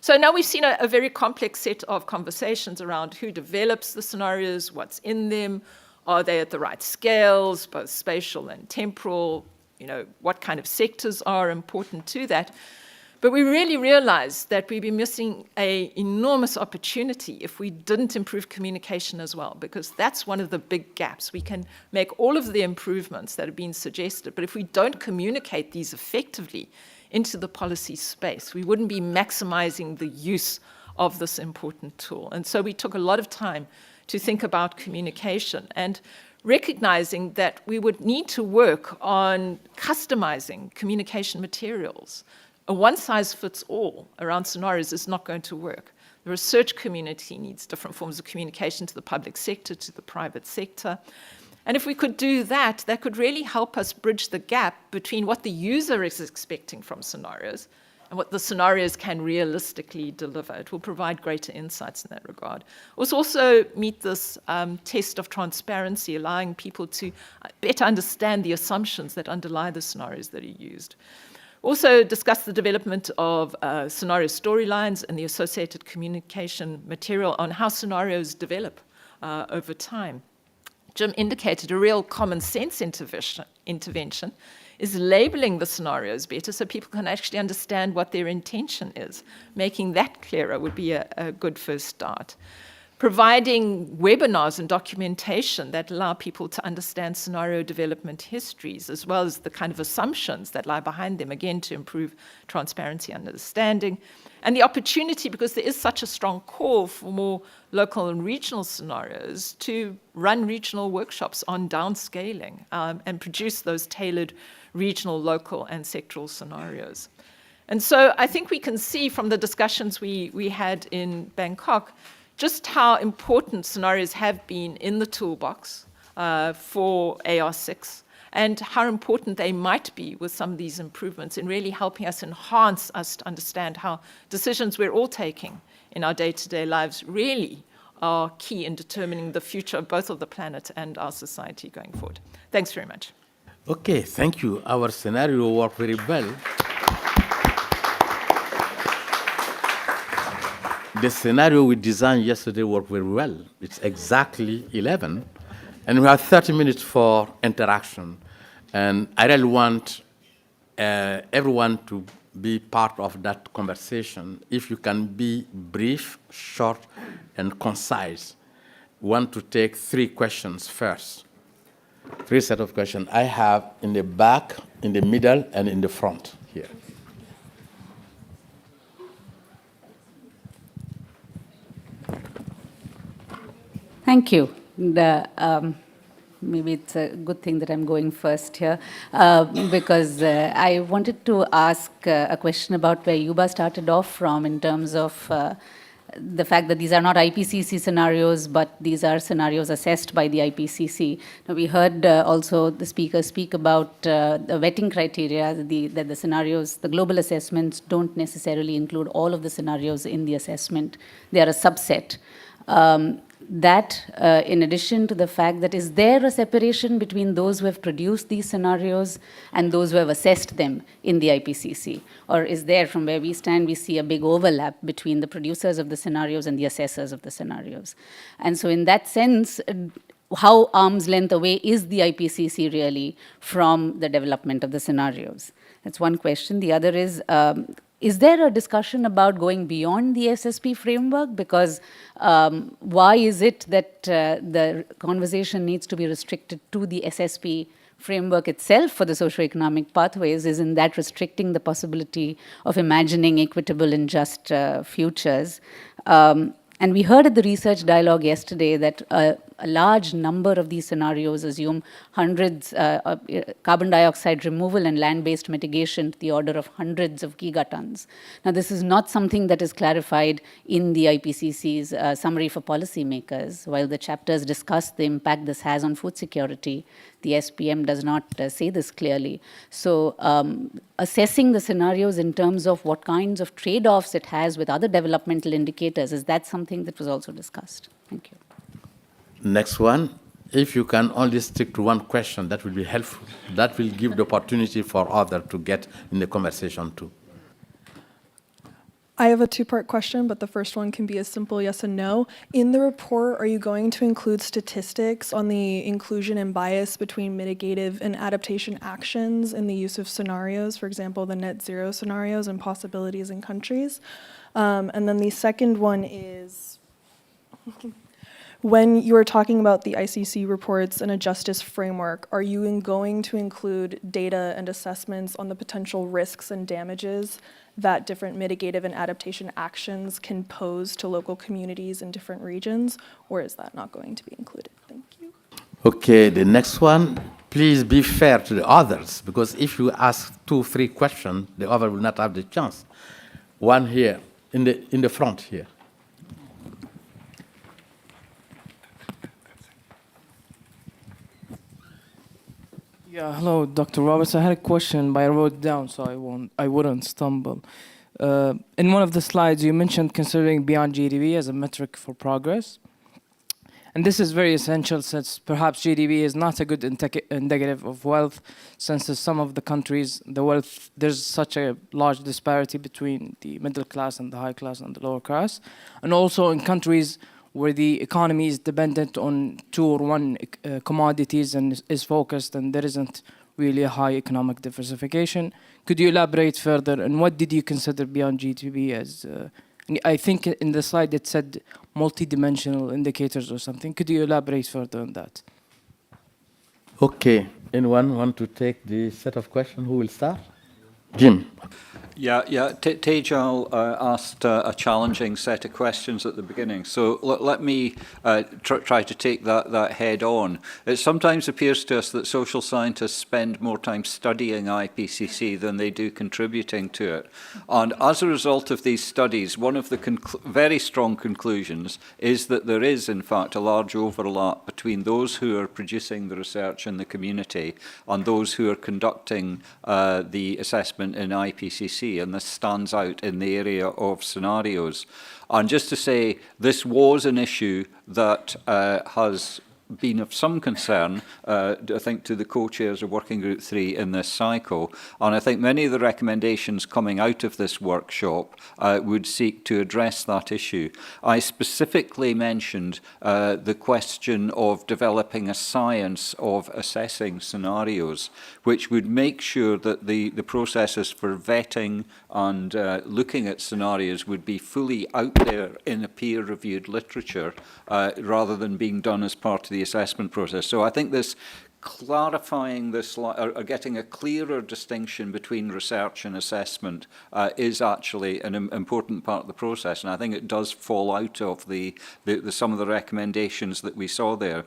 So now we've seen a very complex set of conversations around who develops the scenarios, what's in them, are they at the right scales, both spatial and temporal, what kind of sectors are important to that. But we really realized that we'd be missing an enormous opportunity if we didn't improve communication as well, because that's one of the big gaps. We can make all of the improvements that have been suggested, but if we don't communicate these effectively into the policy space, we wouldn't be maximizing the use of this important tool. And so we took a lot of time to think about communication and recognizing that we would need to work on customizing communication materials. A one-size-fits-all around scenarios is not going to work. The research community needs different forms of communication to the public sector, to the private sector. And if we could do that, that could really help us bridge the gap between what the user is expecting from scenarios and what the scenarios can realistically deliver. It will provide greater insights in that regard. It will also meet this test of transparency, allowing people to better understand the assumptions that underlie the scenarios that are used. Also discuss the development of scenario storylines and the associated communication material on how scenarios develop over time. Jim indicated a real common sense intervention is labeling the scenarios better so people can actually understand what their intention is. Making that clearer would be a good first start. Providing webinars and documentation that allow people to understand scenario development histories, as well as the kind of assumptions that lie behind them, again, to improve transparency and understanding. And the opportunity, because there is such a strong call for more local and regional scenarios, to run regional workshops on downscaling and produce those tailored regional, local, and sectoral scenarios. And so I think we can see from the discussions we had in Bangkok just how important scenarios have been in the toolbox for AR6 and how important they might be with some of these improvements in really helping us enhance us to understand how decisions we're all taking in our day-to-day lives really are key in determining the future of both of the planet and our society going forward. Thanks very much. Okay, thank you. Our scenario worked very well. The scenario we designed yesterday worked very well. It's exactly 11. And we have 30 minutes for interaction. And I really want everyone to be part of that conversation. If you can be brief, short, and concise. We want to take 3 questions first. 3 sets of questions. I have in the back, in the middle, and in the front here. Thank you. Maybe it's a good thing that I'm going first here, because I wanted to ask a question about where Yuba started off from in terms of the fact that these are not IPCC scenarios, but these are scenarios assessed by the IPCC. Now, we heard also the speaker speak about the vetting criteria, that the scenarios, the global assessments don't necessarily include all of the scenarios in the assessment. They are a subset. In addition to the fact that is there a separation between those who have produced these scenarios and those who have assessed them in the IPCC? Or is there, from where we stand, we see a big overlap between the producers of the scenarios and the assessors of the scenarios? And so in that sense, how arm's length away is the IPCC really from the development of the scenarios? That's one question. The other is there a discussion about going beyond the SSP framework? Because why is it that the conversation needs to be restricted to the SSP framework itself for the socioeconomic pathways? Isn't that restricting the possibility of imagining equitable and just futures? And we heard at the research dialogue yesterday that a large number of these scenarios assume hundreds carbon dioxide removal and land-based mitigation to the order of hundreds of gigatons. Now, this is not something that is clarified in the IPCC's summary for policymakers. While the chapters discuss the impact this has on food security, the SPM does not say this clearly. So assessing the scenarios in terms of what kinds of trade-offs it has with other developmental indicators, is that something that was also discussed? Thank you. Next one. If you can only stick to one question, that will be helpful. That will give the opportunity for others to get in the conversation too. I have a two-part question, but the first one can be a simple yes and no. In the report, are you going to include statistics on the inclusion and bias between mitigative and adaptation actions in the use of scenarios, for example, the net zero scenarios and possibilities in countries? And then the second one is, when you are talking about the ICC reports and a justice framework, are you going to include data and assessments on the potential risks and damages that different mitigative and adaptation actions can pose to local communities in different regions, or is that not going to be included? Thank you. Okay, the next one. Please be fair to the others, because if you ask 2, 3 questions, the other will not have the chance. One here, in the front here. Yeah, hello, Dr. Roberts. I had a question, but I wrote it down so I wouldn't stumble. In one of the slides, you mentioned considering Beyond GDP as a metric for progress. And this is very essential since perhaps GDP is not a good indicative of wealth, since in some of the countries, there's such a large disparity between the middle class and the high class and the lower class. And also in countries where the economy is dependent on 2 or 1 commodities and is focused, and there isn't really a high economic diversification. Could you elaborate further, and what did you consider Beyond GDP as? I think in the slide it said multi-dimensional indicators or something. Could you elaborate further on that? Okay, anyone want to take the set of questions? Who will start? Jim. Yeah. Tejal asked a challenging set of questions at the beginning, so let me try to take that head on. It sometimes appears to us that social scientists spend more time studying IPCC than they do contributing to it. And as a result of these studies, one of the very strong conclusions is that there is, in fact, a large overlap between those who are producing the research in the community and those who are conducting the assessment in IPCC. And this stands out in the area of scenarios. And just to say, this was an issue that has been of some concern, I think, to the co-chairs of Working Group 3 in this cycle. And I think many of the recommendations coming out of this workshop would seek to address that issue. I specifically mentioned the question of developing a science of assessing scenarios, which would make sure that the processes for vetting and looking at scenarios would be fully out there in a peer-reviewed literature rather than being done as part of the assessment process. So I think this clarifying this, or getting a clearer distinction between research and assessment is actually an important part of the process, and I think it does fall out of some of the recommendations that we saw there.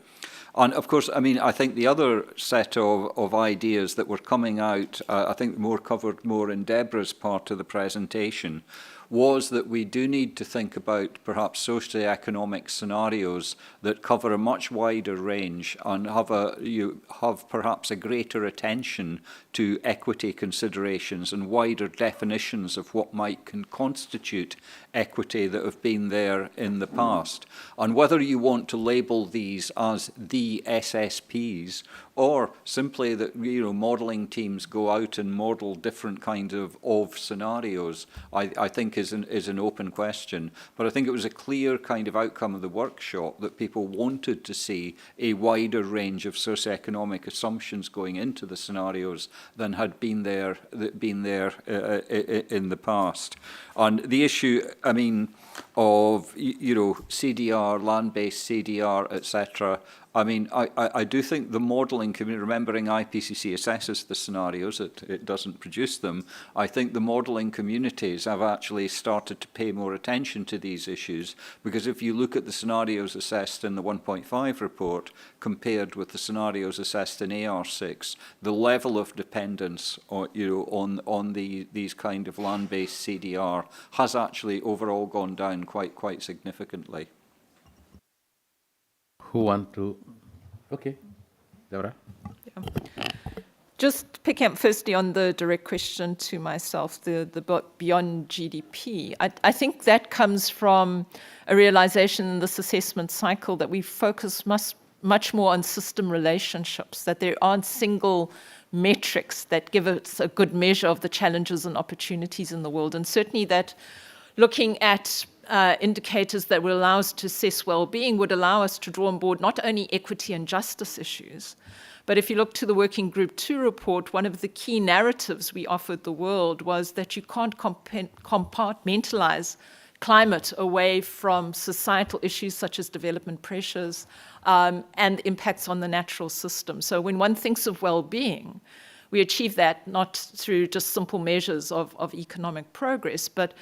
And of course, I mean, I think the other set of ideas that were coming out, I think covered more in Debra's part of the presentation, was that we do need to think about perhaps socioeconomic scenarios that cover a much wider range and have perhaps a greater attention to equity considerations and wider definitions of what might constitute equity that have been there in the past. And whether you want to label these as the SSPs or simply that modelling teams go out and model different kinds of scenarios, I think is an open question. But I think it was a clear kind of outcome of the workshop that people wanted to see a wider range of socioeconomic assumptions going into the scenarios than had been there in the past. And the issue, I mean, of CDR, land-based CDR, etc. I mean, I do think the modelling community, remembering IPCC assesses the scenarios, it doesn't produce them, I think the modelling communities have actually started to pay more attention to these issues, because if you look at the scenarios assessed in the 1.5 report compared with the scenarios assessed in AR6, the level of dependence on these kind of land-based CDR has actually overall gone down quite significantly. Who want to? Okay, Debra. Yeah. Just picking up firstly on the direct question to myself, the Beyond GDP, I think that comes from a realization in this assessment cycle that we focus much more on system relationships, that there aren't single metrics that give us a good measure of the challenges and opportunities in the world. And certainly that looking at indicators that will allow us to assess well-being would allow us to draw on board not only equity and justice issues, but if you look to the Working Group 2 report, one of the key narratives we offered the world was that you can't compartmentalize climate away from societal issues such as development pressures and impacts on the natural system. So when one thinks of well-being, we achieve that not through just simple measures of economic progress, but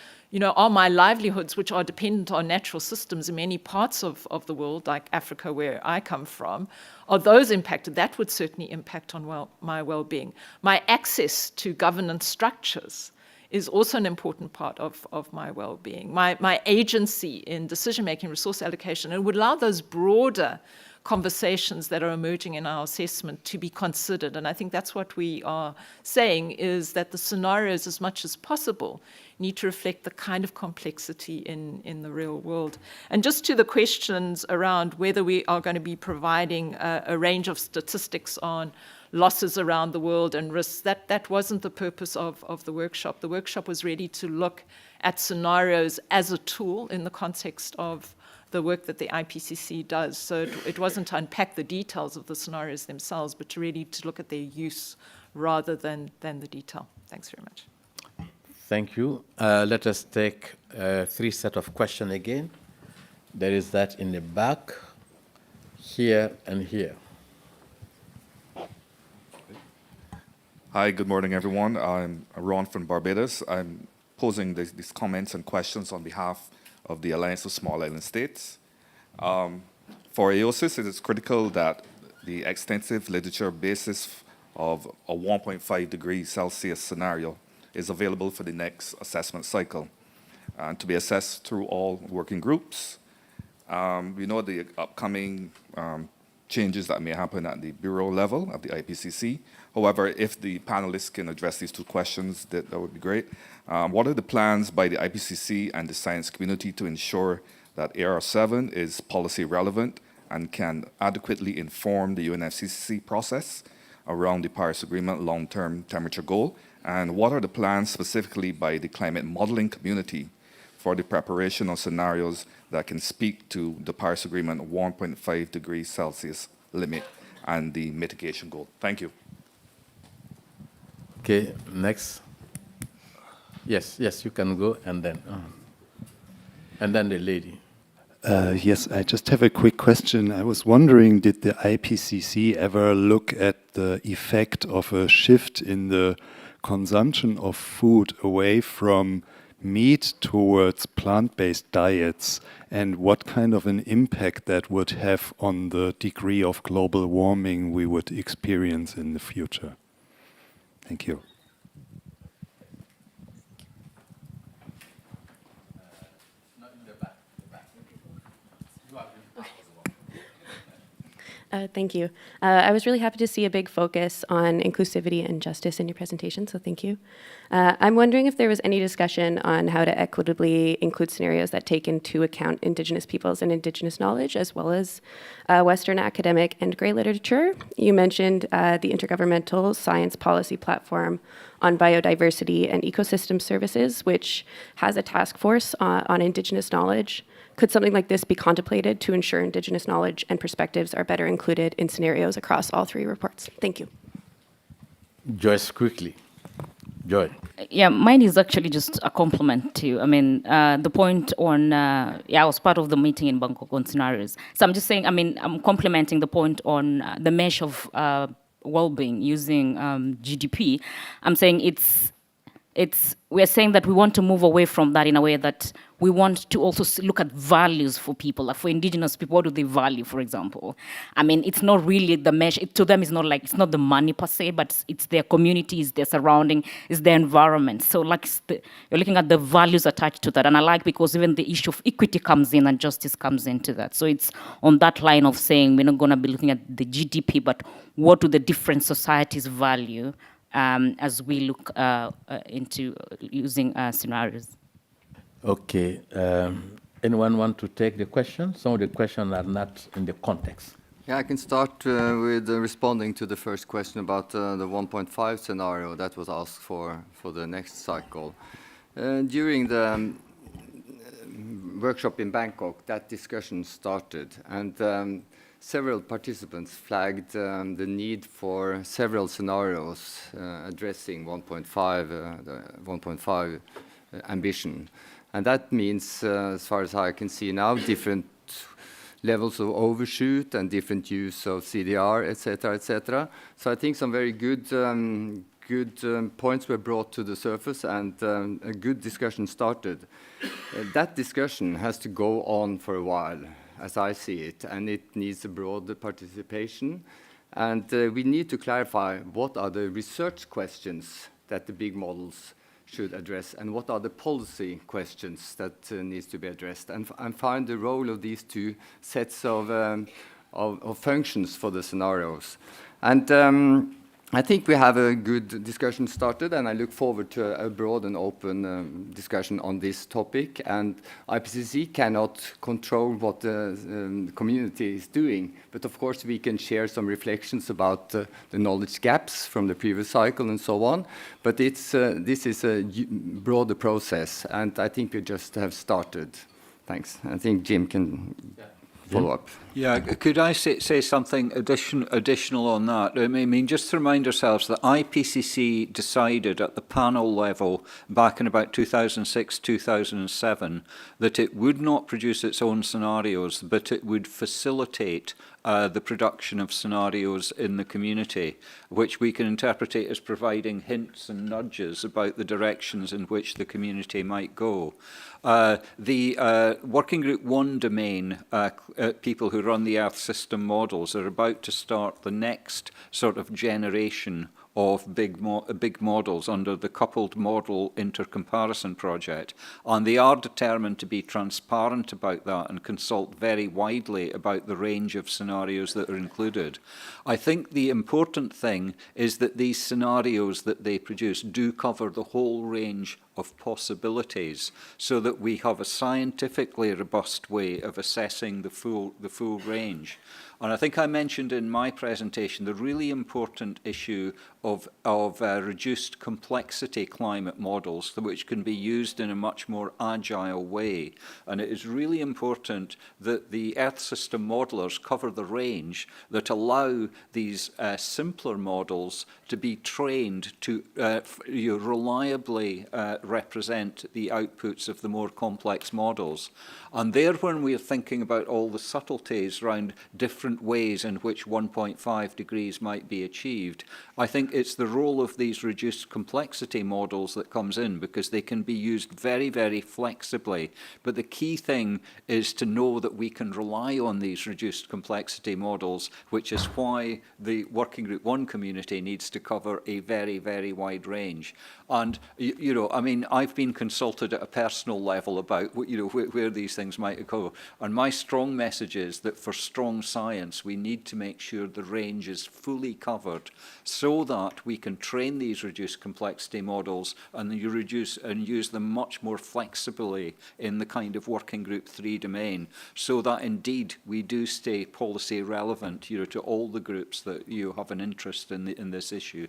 are my livelihoods, which are dependent on natural systems in many parts of the world, like Africa, where I come from, are those impacted? That would certainly impact on my well-being. My access to governance structures is also an important part of my well-being. My agency in decision-making, resource allocation, and would allow those broader conversations that are emerging in our assessment to be considered. And I think that's what we are saying, is that the scenarios, as much as possible, need to reflect the kind of complexity in the real world. And just to the questions around whether we are going to be providing a range of statistics on losses around the world and risks, that wasn't the purpose of the workshop. The workshop was ready to look at scenarios as a tool in the context of the work that the IPCC does. So it wasn't to unpack the details of the scenarios themselves, but to really to look at their use rather than the detail. Thanks very much. Thank you. Let us take 3 sets of questions again. There is that in the back, here, and here. Hi, good morning, everyone. I'm Ron from Barbados. I'm posing these comments and questions on behalf of the Alliance of Small Island States. For AOSIS, it is critical that the extensive literature basis of a 1.5 degrees Celsius scenario is available for the next assessment cycle and to be assessed through all working groups. We know the upcoming changes that may happen at the bureau level of the IPCC. However, if the panelists can address these 2 questions, that would be great. What are the plans by the IPCC and the science community to ensure that AR7 is policy relevant and can adequately inform the UNFCCC process around the Paris Agreement long-term temperature goal? And what are the plans specifically by the climate modeling community for the preparation of scenarios that can speak to the Paris Agreement 1.5 degrees Celsius limit and the mitigation goal? Thank you. Okay, next. Yes, you can go, and then the lady. Yes, I just have a quick question. I was wondering, did the IPCC ever look at the effect of a shift in the consumption of food away from meat towards plant-based diets, and what kind of an impact that would have on the degree of global warming we would experience in the future? Thank you. Thank you. I was really happy to see a big focus on inclusivity and justice in your presentation, so thank you. I'm wondering if there was any discussion on how to equitably include scenarios that take into account Indigenous peoples and Indigenous knowledge, as well as Western academic and grey literature. You mentioned the Intergovernmental Science Policy Platform on Biodiversity and Ecosystem Services, which has a task force on Indigenous knowledge. Could something like this be contemplated to ensure Indigenous knowledge and perspectives are better included in scenarios across all 3 reports? Thank you. Joyce, quickly. Joy. Yeah, mine is actually just a compliment to, the point on, I was part of the meeting in Bangkok on scenarios. So I'm just saying, I'm complimenting the point on the measure of well-being using GDP. I'm saying it's we're saying that we want to move away from that in a way that we want to also look at values for people. Like for indigenous people, what do they value, for example? I mean, it's not really the measure. To them, it's not the money per se, but it's their communities, their surrounding, it's their environment. So like you're looking at the values attached to that. And I like because even the issue of equity comes in and justice comes into that. So it's on that line of saying we're not going to be looking at the GDP, but what do the different societies value as we look into using scenarios. Okay. Anyone want to take the question? Some of the questions are not in the context. Yeah, I can start with responding to the first question about the 1.5 scenario that was asked for the next cycle. During the workshop in Bangkok, that discussion started, and several participants flagged the need for several scenarios addressing 1.5 ambition. And that means, as far as I can see now, different levels of overshoot and different use of CDR, etc., etc. So I think some very good points were brought to the surface, and a good discussion started. That discussion has to go on for a while, as I see it, and it needs a broader participation. And we need to clarify what are the research questions that the big models should address, and what are the policy questions that needs to be addressed, and find the role of these two sets of functions for the scenarios. And I think we have a good discussion started, and I look forward to a broad and open discussion on this topic. And IPCC cannot control what the community is doing, but of course we can share some reflections about the knowledge gaps from the previous cycle and so on. But this is a broader process, and I think we just have started. Thanks. I think Jim can follow up. Yeah, could I say something additional on that? I mean, just to remind ourselves that IPCC decided at the panel level back in about 2006, 2007, that it would not produce its own scenarios, but it would facilitate the production of scenarios in the community, which we can interpret as providing hints and nudges about the directions in which the community might go. The Working Group 1 domain, people who run the Earth system models, are about to start the next sort of generation of big models under the Coupled Model Intercomparison Project. And they are determined to be transparent about that and consult very widely about the range of scenarios that are included. I think the important thing is that these scenarios that they produce do cover the whole range of possibilities, so that we have a scientifically robust way of assessing the full range. And I think I mentioned in my presentation the really important issue of reduced complexity climate models, which can be used in a much more agile way. And it is really important that the Earth system modelers cover the range that allow these simpler models to be trained to reliably represent the outputs of the more complex models. And there, when we're thinking about all the subtleties around different ways in which 1.5 degrees might be achieved, I think it's the role of these reduced complexity models that comes in, because they can be used very, very flexibly. But the key thing is to know that we can rely on these reduced complexity models, which is why the Working Group 1 community needs to cover a very, very wide range. And, you know, I mean, I've been consulted at a personal level about, you know, where these things might go. And my strong message is that for strong science, we need to make sure the range is fully covered, so that we can train these reduced complexity models and use them much more flexibly in the kind of Working Group 3 domain, so that indeed we do stay policy relevant, you know, to all the groups that you have an interest in this issue.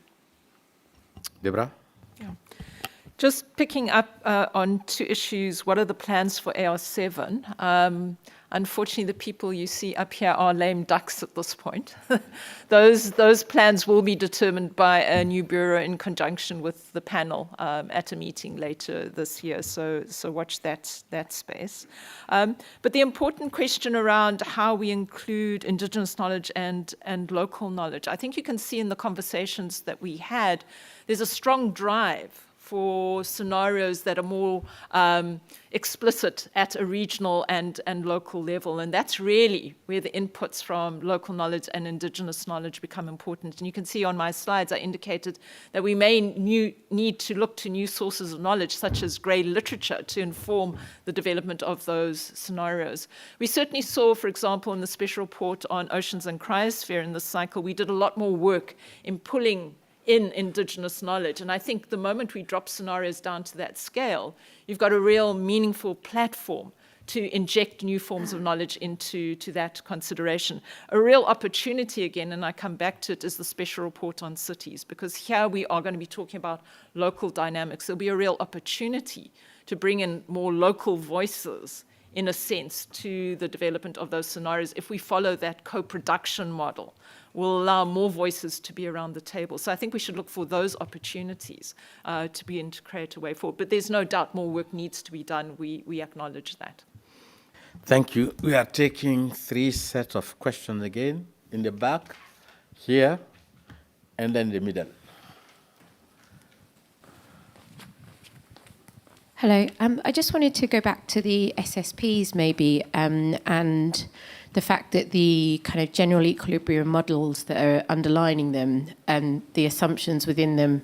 Debra? Yeah. Just picking up on two issues, what are the plans for AR7? Unfortunately, the people you see up here are lame ducks at this point. Those plans will be determined by a new bureau in conjunction with the panel at a meeting later this year. So watch that space. But the important question around how we include indigenous knowledge and local knowledge, I think you can see in the conversations that we had, there's a strong drive for scenarios that are more explicit at a regional and local level. And that's really where the inputs from local knowledge and indigenous knowledge become important. And you can see on my slides, I indicated that we may need to look to new sources of knowledge, such as grey literature, to inform the development of those scenarios. We certainly saw, for example, in the special report on oceans and cryosphere in this cycle, we did a lot more work in pulling in indigenous knowledge. And I think the moment we drop scenarios down to that scale, you've got a real meaningful platform to inject new forms of knowledge into that consideration. A real opportunity, again, and I come back to it, is the special report on cities, because here we are going to be talking about local dynamics. There'll be a real opportunity to bring in more local voices, in a sense, to the development of those scenarios. If we follow that co-production model, will allow more voices to be around the table. So I think we should look for those opportunities to be able to create a way forward. But there's no doubt more work needs to be done. We acknowledge that. Thank you. We are taking 3 sets of questions again, in the back, here, and then in the middle. Hello. I just wanted to go back to the SSPs maybe, and the fact that the kind of general equilibrium models that are underlining them and the assumptions within them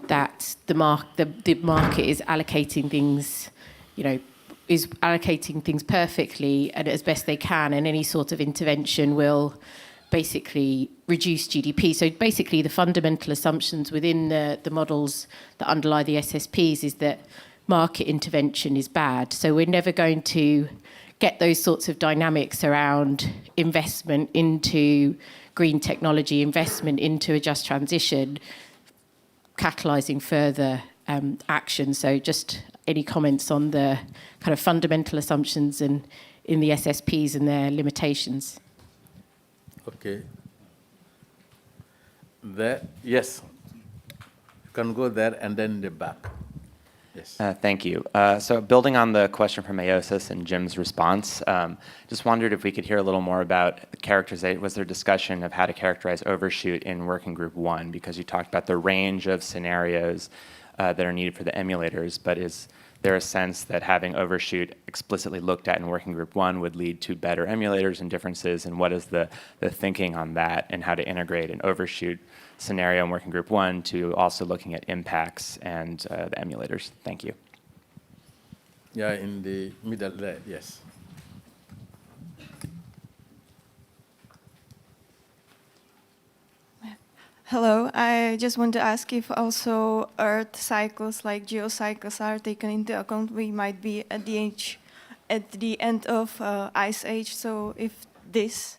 that the market is allocating things, is allocating things perfectly and as best they can, and any sort of intervention will basically reduce GDP. So basically the fundamental assumptions within the models that underlie the SSPs is that market intervention is bad. So we're never going to get those sorts of dynamics around investment into green technology, investment into a just transition, catalysing further action. So just any comments on the kind of fundamental assumptions in the SSPs and their limitations? Okay. There, yes. You can go there and then in the back. Yes. Thank you. So building on the question from Aosis and Jim's response, just wondered if we could hear a little more about characterization. Was there discussion of how to characterize overshoot in Working Group 1? Because you talked about the range of scenarios that are needed for the emulators, but is there a sense that having overshoot explicitly looked at in Working Group 1 would lead to better emulators and differences? And what is the thinking on that, and how to integrate an overshoot scenario in Working Group 1 to also looking at impacts and the emulators? Thank you. Yeah, in the middle there, yes. Hello, I just want to ask if also Earth cycles like geocycles are taken into account. We might be at the end of Ice Age, so if this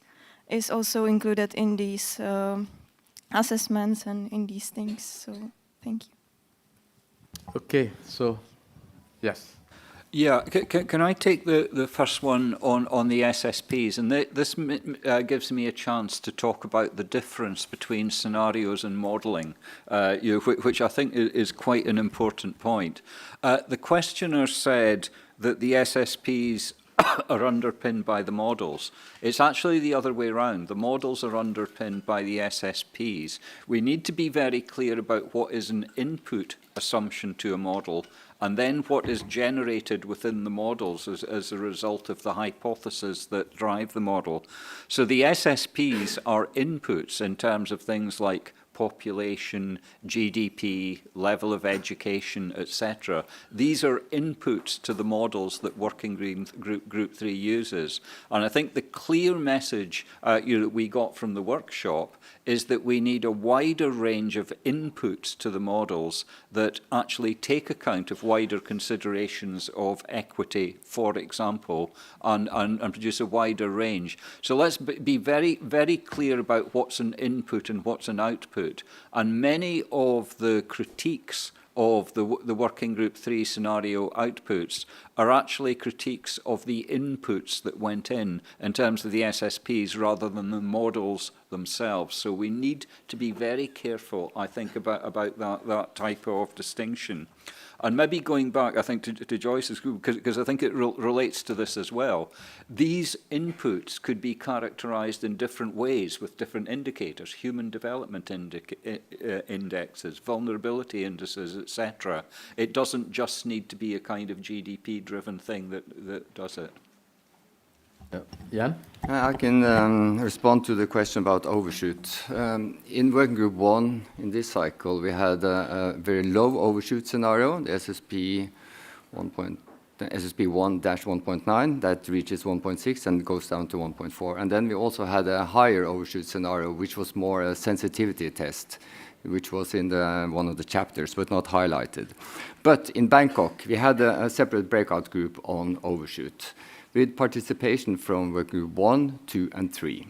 is also included in these assessments and in these things. So thank you. Okay, so yes. Yeah, can I take the first one on the SSPs? And this gives me a chance to talk about the difference between scenarios and modelling, which I think is quite an important point. The questioner said that the SSPs are underpinned by the models. It's actually the other way around. The models are underpinned by the SSPs. We need to be very clear about what is an input assumption to a model, and then what is generated within the models as a result of the hypotheses that drive the model. So the SSPs are inputs in terms of things like population, GDP, level of education, etc. These are inputs to the models that Working Group 3 uses. And I think the clear message that we got from the workshop is that we need a wider range of inputs to the models that actually take account of wider considerations of equity, for example, and produce a wider range. So let's be very, very clear about what's an input and what's an output. And many of the critiques of the Working Group 3 scenario outputs are actually critiques of the inputs that went in terms of the SSPs rather than the models themselves. So we need to be very careful, I think, about that type of distinction. And maybe going back, I think, to Joyce's group, because I think it relates to this as well. These inputs could be characterized in different ways with different indicators, human development indexes, vulnerability indices, etc. It doesn't just need to be a kind of GDP-driven thing that does it. Jan? I can respond to the question about overshoot. In working group 1, in this cycle, we had a very low overshoot scenario, the SSP 1-1.9, that reaches 1.6 and goes down to 1.4. And then we also had a higher overshoot scenario, which was more a sensitivity test, which was in one of the chapters, but not highlighted. But in Bangkok, we had a separate breakout group on overshoot, with participation from work group 1, 2, and 3.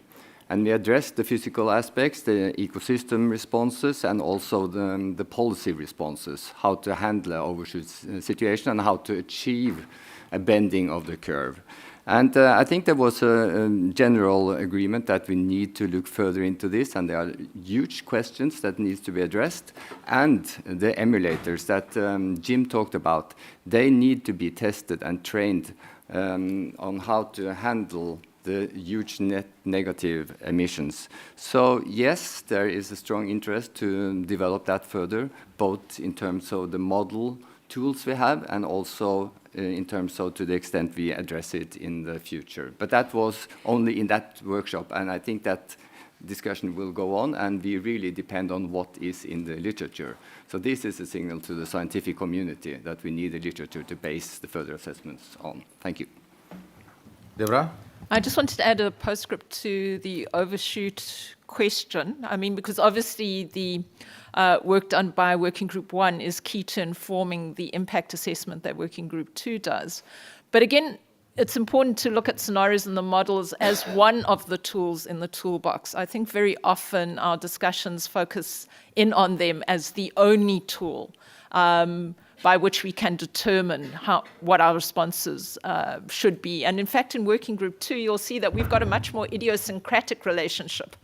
And we addressed the physical aspects, the ecosystem responses, and also the policy responses, how to handle an overshoot situation and how to achieve a bending of the curve. And I think there was a general agreement that we need to look further into this, and there are huge questions that need to be addressed. And the emulators that Jim talked about, they need to be tested and trained on how to handle the huge net negative emissions. So yes, there is a strong interest to develop that further, both in terms of the model tools we have and also in terms of to the extent we address it in the future. But that was only in that workshop, and I think that discussion will go on, and we really depend on what is in the literature. So this is a signal to the scientific community that we need the literature to base the further assessments on. Thank you. Debra? I just wanted to add a postscript to the overshoot question. I mean, because obviously the work done by Working Group 1 is key to informing the impact assessment that Working Group 2 does. But again, it's important to look at scenarios and the models as one of the tools in the toolbox. I think very often our discussions focus in on them as the only tool by which we can determine what our responses should be. And in fact, in Working Group 2, you'll see that we've got a much more idiosyncratic relationship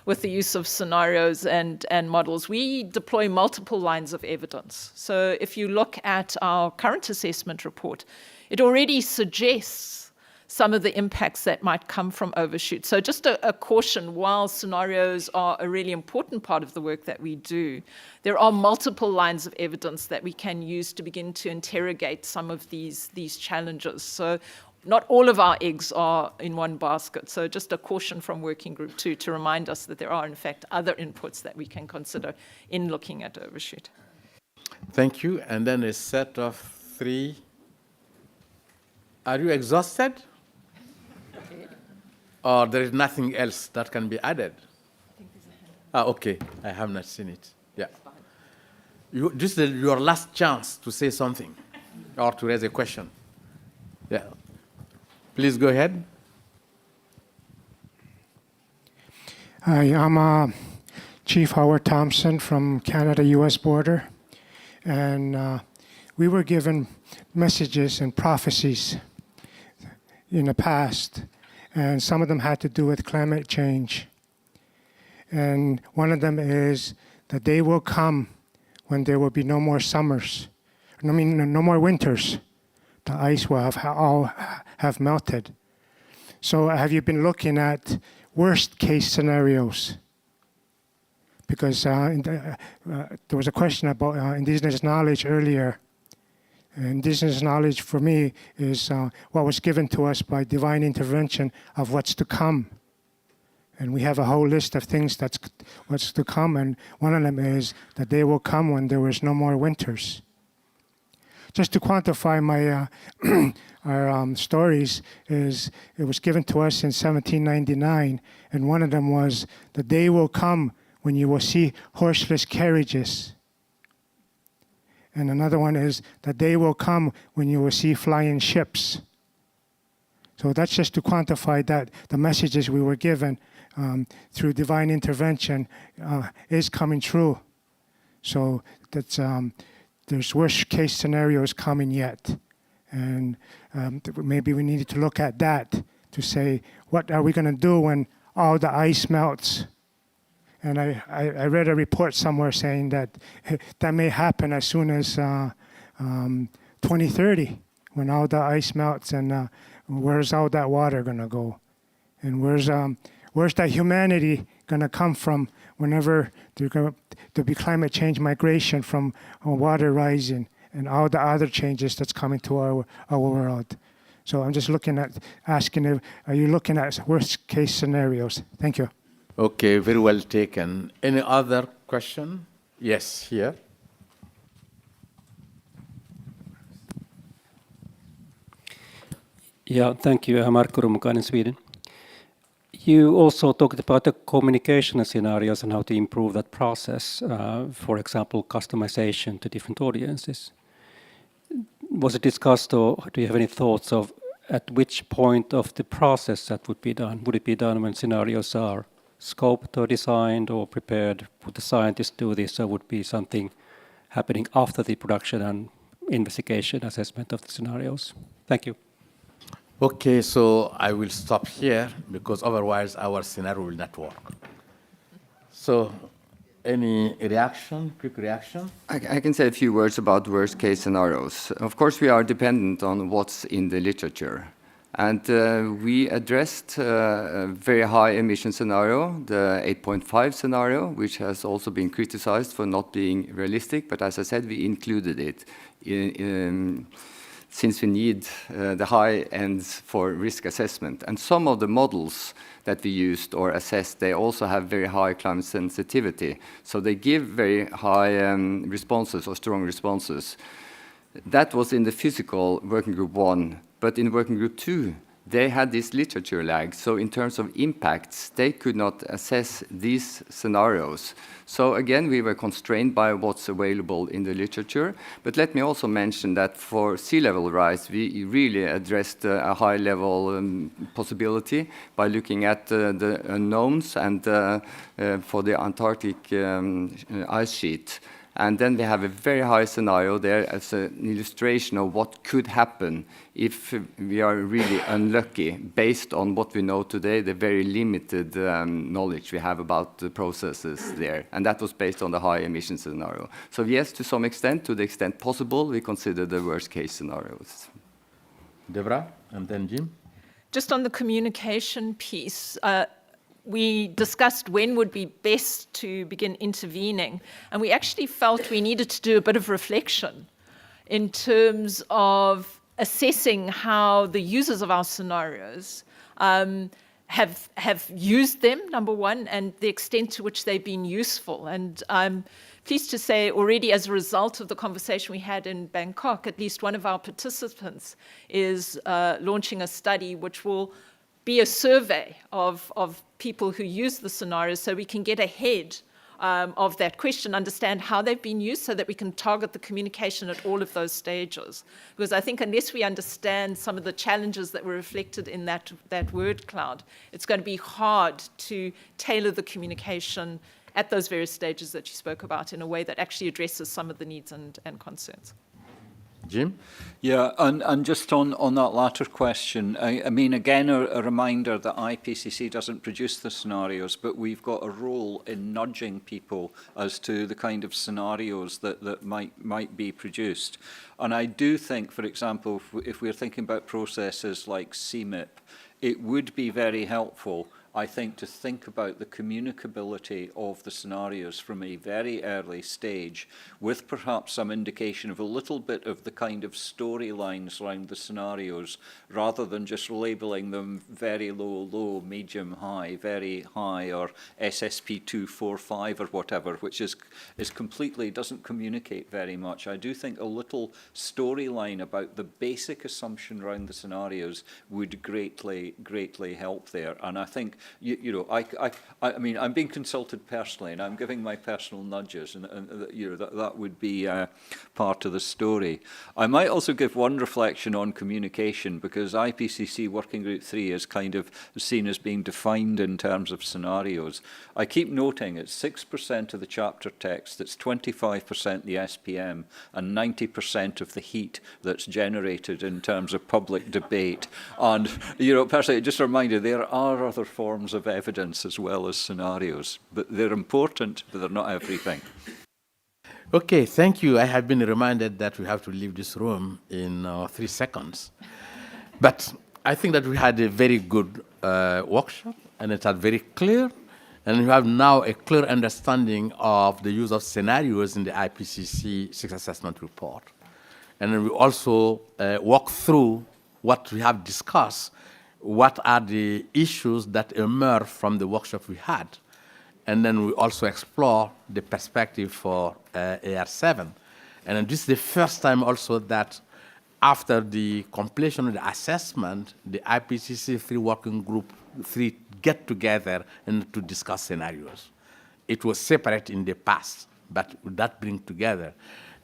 with the use of scenarios and models. We deploy multiple lines of evidence. So if you look at our current assessment report, it already suggests some of the impacts that might come from overshoot. So just a caution, while scenarios are a really important part of the work that we do, there are multiple lines of evidence that we can use to begin to interrogate some of these challenges. So not all of our eggs are in one basket. So just a caution from Working Group 2 to remind us that there are, in fact, other inputs that we can consider in looking at overshoot. Thank you. And then a set of 3. Are you exhausted? Or there is nothing else that can be added? Okay. I have not seen it. Yeah. This is your last chance to say something or to raise a question. Yeah. Please go ahead. Hi, I'm Chief Howard Thompson from Canada-US border. And we were given messages and prophecies in the past, and some of them had to do with climate change. And one of them is the day will come when there will be no more summers. I mean, no more winters. The ice will all have melted. So have you been looking at worst case scenarios? Because there was a question about indigenous knowledge earlier. Indigenous knowledge for me is what was given to us by divine intervention of what's to come. And we have a whole list of things that's what's to come, and one of them is that day will come when there was no more winters. Just to quantify my our stories, is it was given to us in 1799, and one of them was the day will come when you will see horseless carriages. And another one is the day will come when you will see flying ships. So that's just to quantify that the messages we were given through divine intervention is coming true. So that's there's worst case scenarios coming yet. And maybe we needed to look at that to say, what are we going to do when all the ice melts? And I read a report somewhere saying that that may happen as soon as 2030, when all the ice melts, and where's all that water going to go? And where's that humanity going to come from whenever there'll be climate change migration from water rising and all the other changes that's coming to our world? So I'm just asking, are you looking at worst case scenarios? Thank you. Okay, very well taken. Any other question? Yes, here. Yeah, thank you. Marko Rummukainen, Sweden. You also talked about the communication scenarios and how to improve that process, for example, customization to different audiences. Was it discussed, or do you have any thoughts of at which point of the process that would be done? Would it be done when scenarios are scoped or designed or prepared? Would the scientists do this, or would be something happening after the production and investigation assessment of the scenarios? Thank you. Okay, so I will stop here because otherwise our scenario will not work. So, any reaction, quick reaction? I can say a few words about worst case scenarios. Of course, we are dependent on what's in the literature. And we addressed a very high emission scenario, the 8.5 scenario, which has also been criticized for not being realistic. But as I said, we included it since we need the high ends for risk assessment. And some of the models that we used or assessed, they also have very high climate sensitivity. So they give very high responses or strong responses. That was in the physical working group 1. But in working group 2, they had this literature lag. So in terms of impacts, they could not assess these scenarios. So again, we were constrained by what's available in the literature. But let me also mention that for sea level rise, we really addressed a high level possibility by looking at the unknowns and for the Antarctic ice sheet. And then we have a very high scenario there as an illustration of what could happen if we are really unlucky, based on what we know today, the very limited knowledge we have about the processes there. And that was based on the high emission scenario. So yes, to some extent, to the extent possible, we consider the worst case scenarios. Debra, and then Jim. Just on the communication piece, we discussed when would be best to begin intervening, and we actually felt we needed to do a bit of reflection in terms of assessing how the users of our scenarios have used them, number one, and the extent to which they've been useful. And I'm pleased to say already, as a result of the conversation we had in Bangkok, at least one of our participants is launching a study which will be a survey of people who use the scenarios, so we can get ahead of that question, understand how they've been used, so that we can target the communication at all of those stages. Because I think unless we understand some of the challenges that were reflected in that word cloud, it's going to be hard to tailor the communication at those various stages that you spoke about in a way that actually addresses some of the needs and concerns. Jim? Yeah, and just on that latter question, I mean, again, a reminder that IPCC doesn't produce the scenarios, but we've got a role in nudging people as to the kind of scenarios that might be produced. And I do think, for example, if we're thinking about processes like CMIP, it would be very helpful, I think, to think about the communicability of the scenarios from a very early stage, with perhaps some indication of a little bit of the kind of storylines around the scenarios, rather than just labeling them very low, low, medium, high, very high, or SSP 245 or whatever, which is completely, doesn't communicate very much. I do think a little storyline about the basic assumption around the scenarios would greatly help there. And I think, you know, I mean, I'm being consulted personally, and I'm giving my personal nudges, and you know, that would be part of the story. I might also give one reflection on communication, because IPCC Working Group 3 is kind of seen as being defined in terms of scenarios. I keep noting it's 6% of the chapter text, that's 25% the SPM, and 90% of the heat that's generated in terms of public debate. And, you know, personally, just a reminder, there are other forms of evidence as well as scenarios, but they're important, but they're not everything. Okay, thank you. I have been reminded that we have to leave this room in 3 seconds. But I think that we had a very good workshop, and it had very clear, and we have now a clear understanding of the use of scenarios in the IPCC 6 assessment report. And then we also walk through what we have discussed, what are the issues that emerge from the workshop we had. And then we also explore the perspective for AR7. And then this is the first time also that after the completion of the assessment, the IPCC 3 working group 3 get together and to discuss scenarios. It was separate in the past, but that brings together.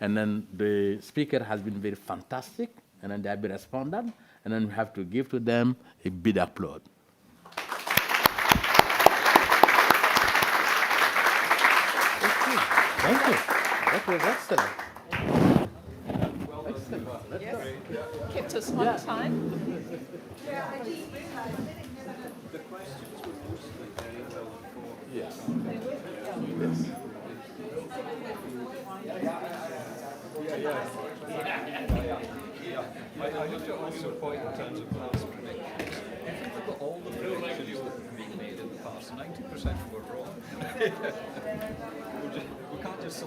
And then the speaker has been very fantastic, and then they have been responded, and then we have to give to them a big applause. Thank you. That was excellent. Excellent. Kept us on time. The questions were mostly very well informed. Yes. I have to also point in terms of past predictions. If you look at all the predictions that have been made in the past, 90% were wrong. We can't just